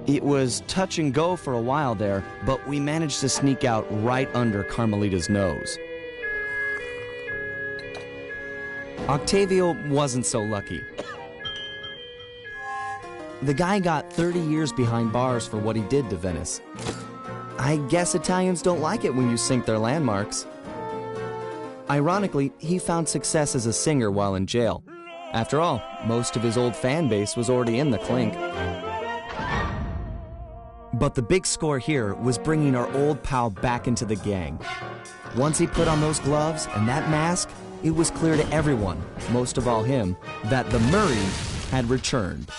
It was touch and go for a while there, but we managed to sneak out right under Carmelita's nose. Octavio wasn't so lucky. The guy got 30 years behind bars for what he did to Venice. I guess Italians don't like it when you sink their landmarks. Ironically, he found success as a singer while in jail. After all, most of his old fan base was already in the clink. But the big score here was bringing our old pal back into the gang. Once he put on those gloves and that mask, it was clear to everyone, most of all him, that the Murray had returned.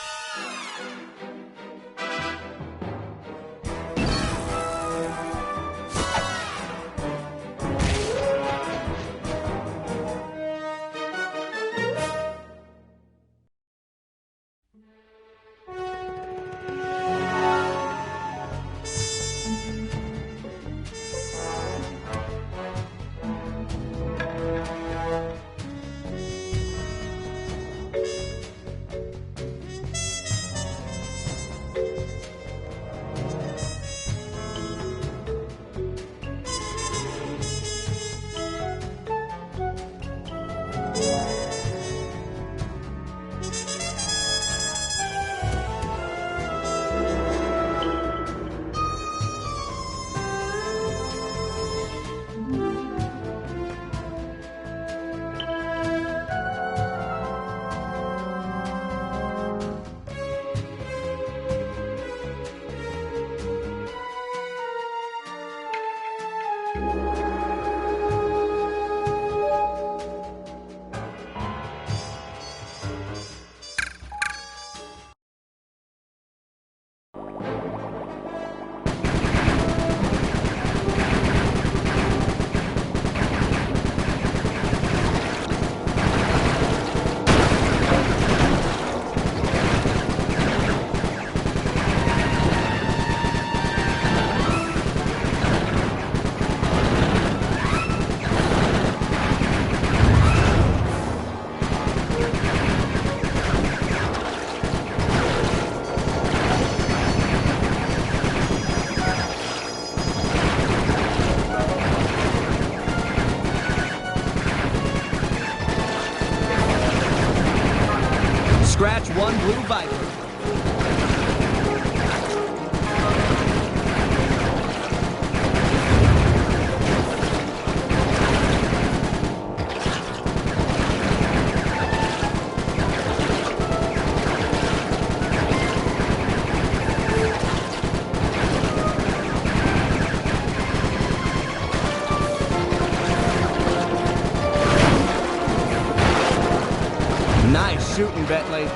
Scratch one blue Viper. Nice shooting, Bentley.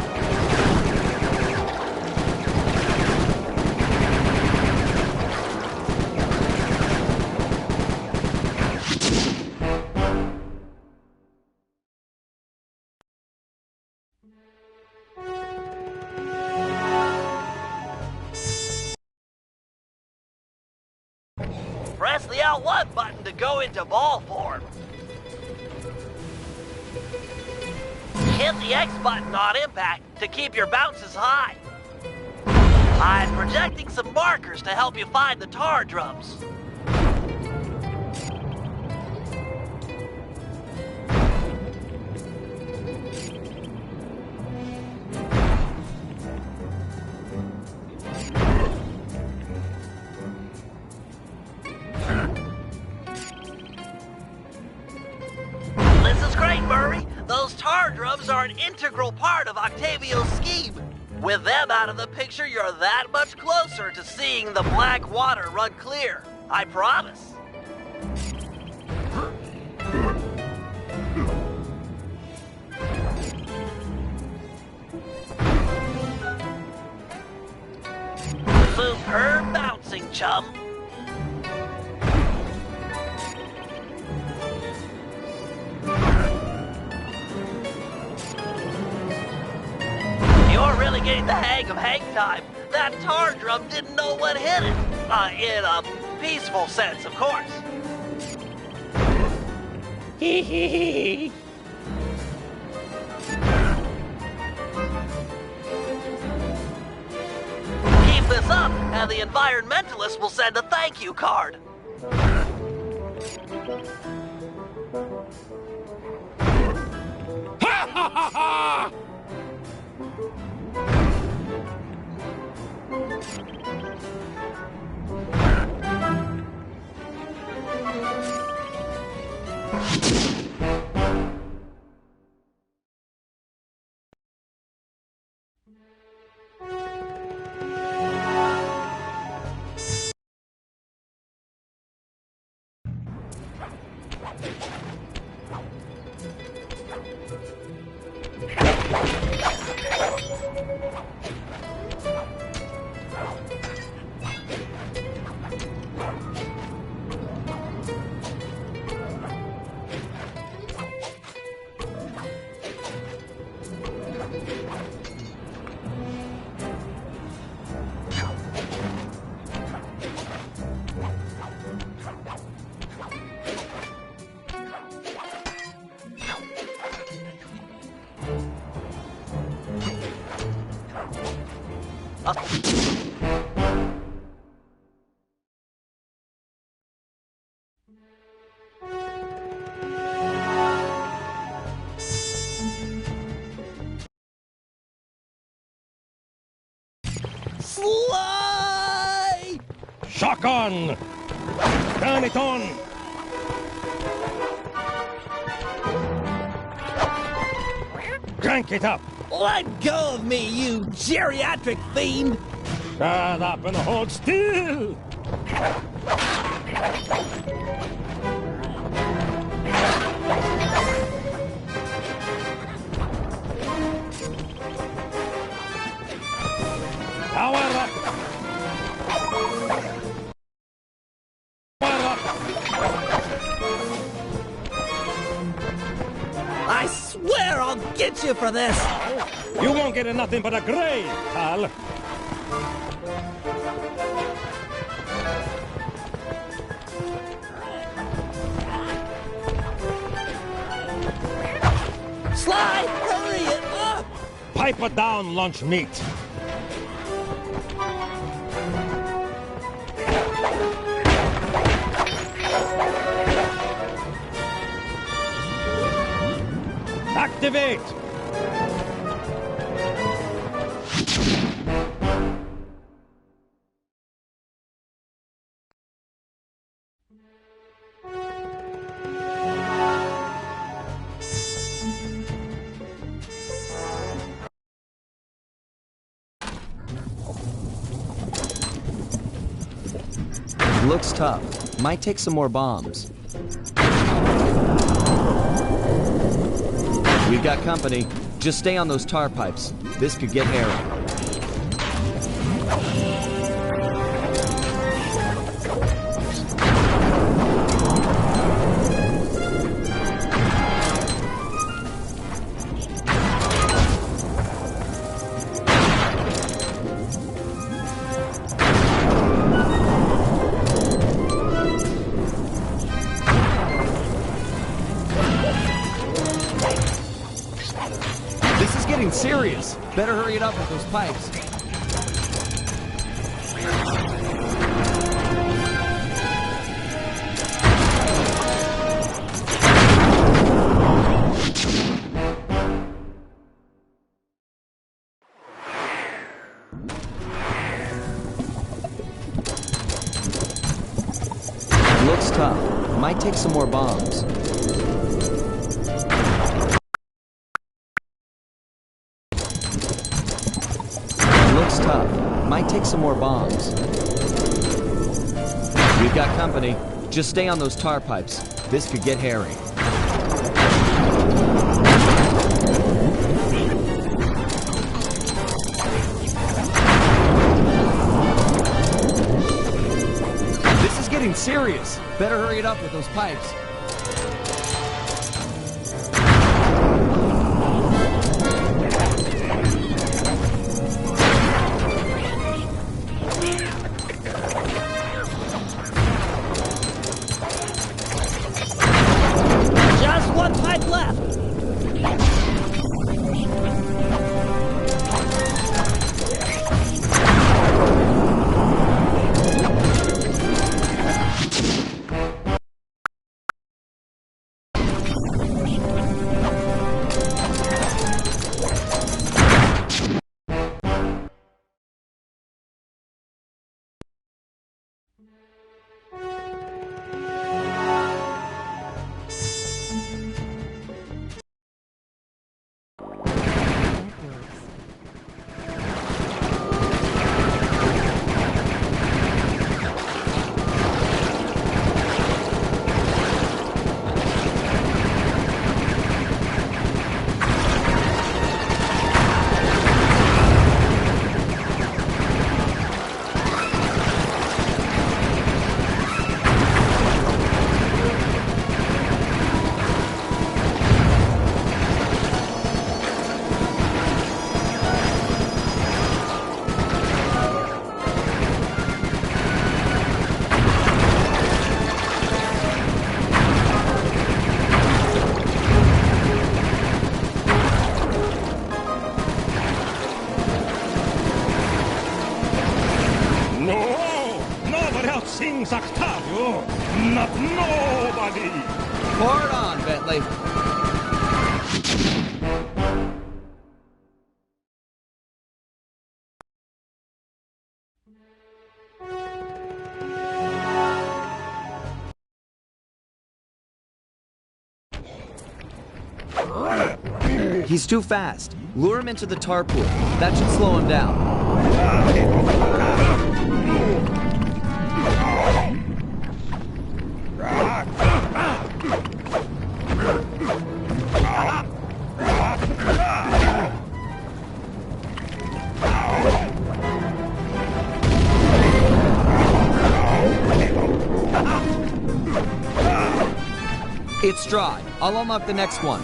Press the L1 button to go into ball form. Hit the X button on impact to keep your bounces high. I'm projecting some markers to help you find the tar drums. This is great, Murray. Those tar drums are an integral part of Octavio's scheme. With them out of the picture, you're that much closer to seeing the black water run clear. I promise. Superb bouncing, chum. You're really getting the hang of hang time. That tar drum didn't know what hit it. In a peaceful sense, of course. Hee hee hee. Keep this up, and the environmentalist will send a thank you card. Ha ha ha ha! Sly! Shotgun! Turn it on! Crank it up! Let go of me, you geriatric fiend! Shut up and hold still! Power up! Power up! I swear I'll get you for this! You won't get nothing but a grave, pal! Sly, hurry it up! Pipe it down, lunch meat! Activate! Looks tough. Might take some more bombs. We've got company. Just stay on those tar pipes. This could get hairy. Serious. Better hurry it up with those pipes. Looks tough. Might take some more bombs. Looks tough. Might take some more bombs. We've got company. Just stay on those tar pipes. This could get hairy. This is getting serious. Better hurry it up with those pipes. Just one pipe left. Sings Octavio, not nobody. Pour it on, Bentley. He's too fast. Lure him into the tar pool. That should slow him down. It's dry. I'll unlock the next one.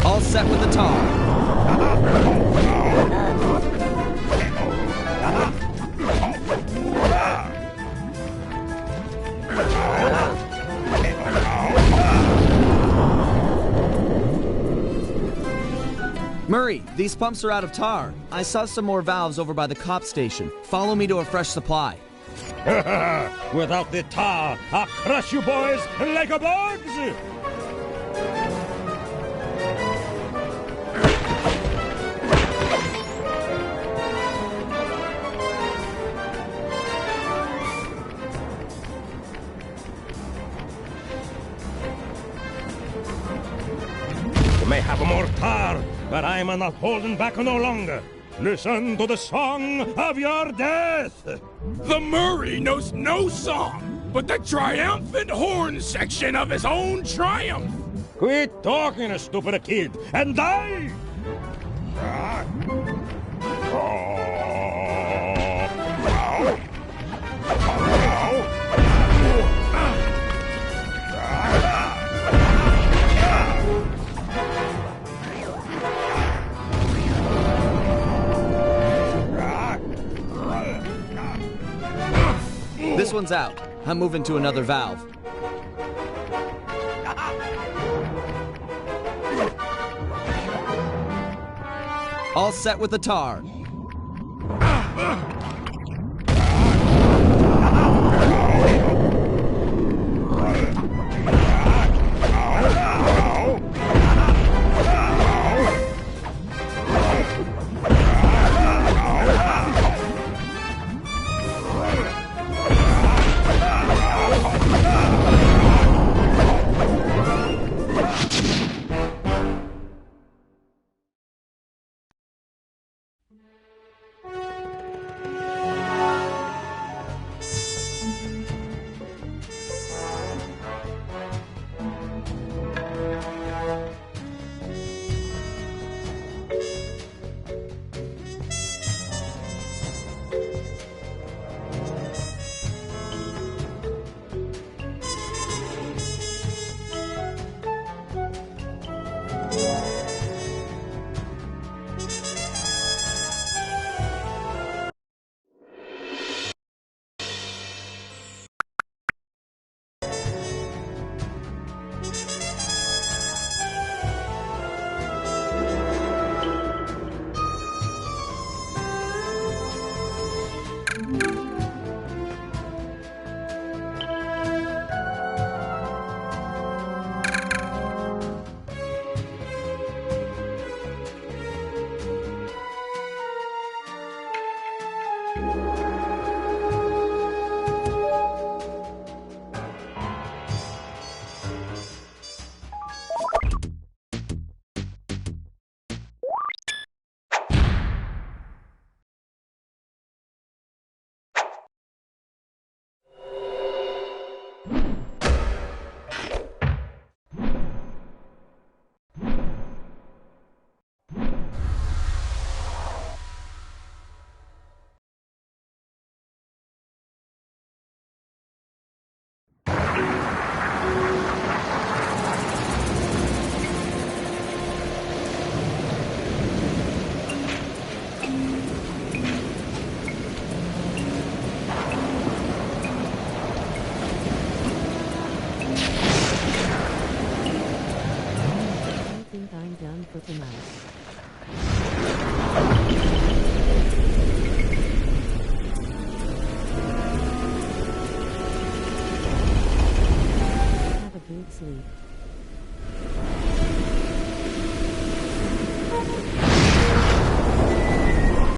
All set with the tar. Murray, these pumps are out of tar. I saw some more valves over by the cop station. Follow me to a fresh supply. Without the tar, I'll crush you boys like a bugs! You may have more tar, but I'm not holding back no longer. Listen to the song of your death! The Murray knows no song, but the triumphant horn section of his own triumph! Quit talking, stupid kid, and die! This one's out. I'm moving to another valve. All set with the tar. sleep.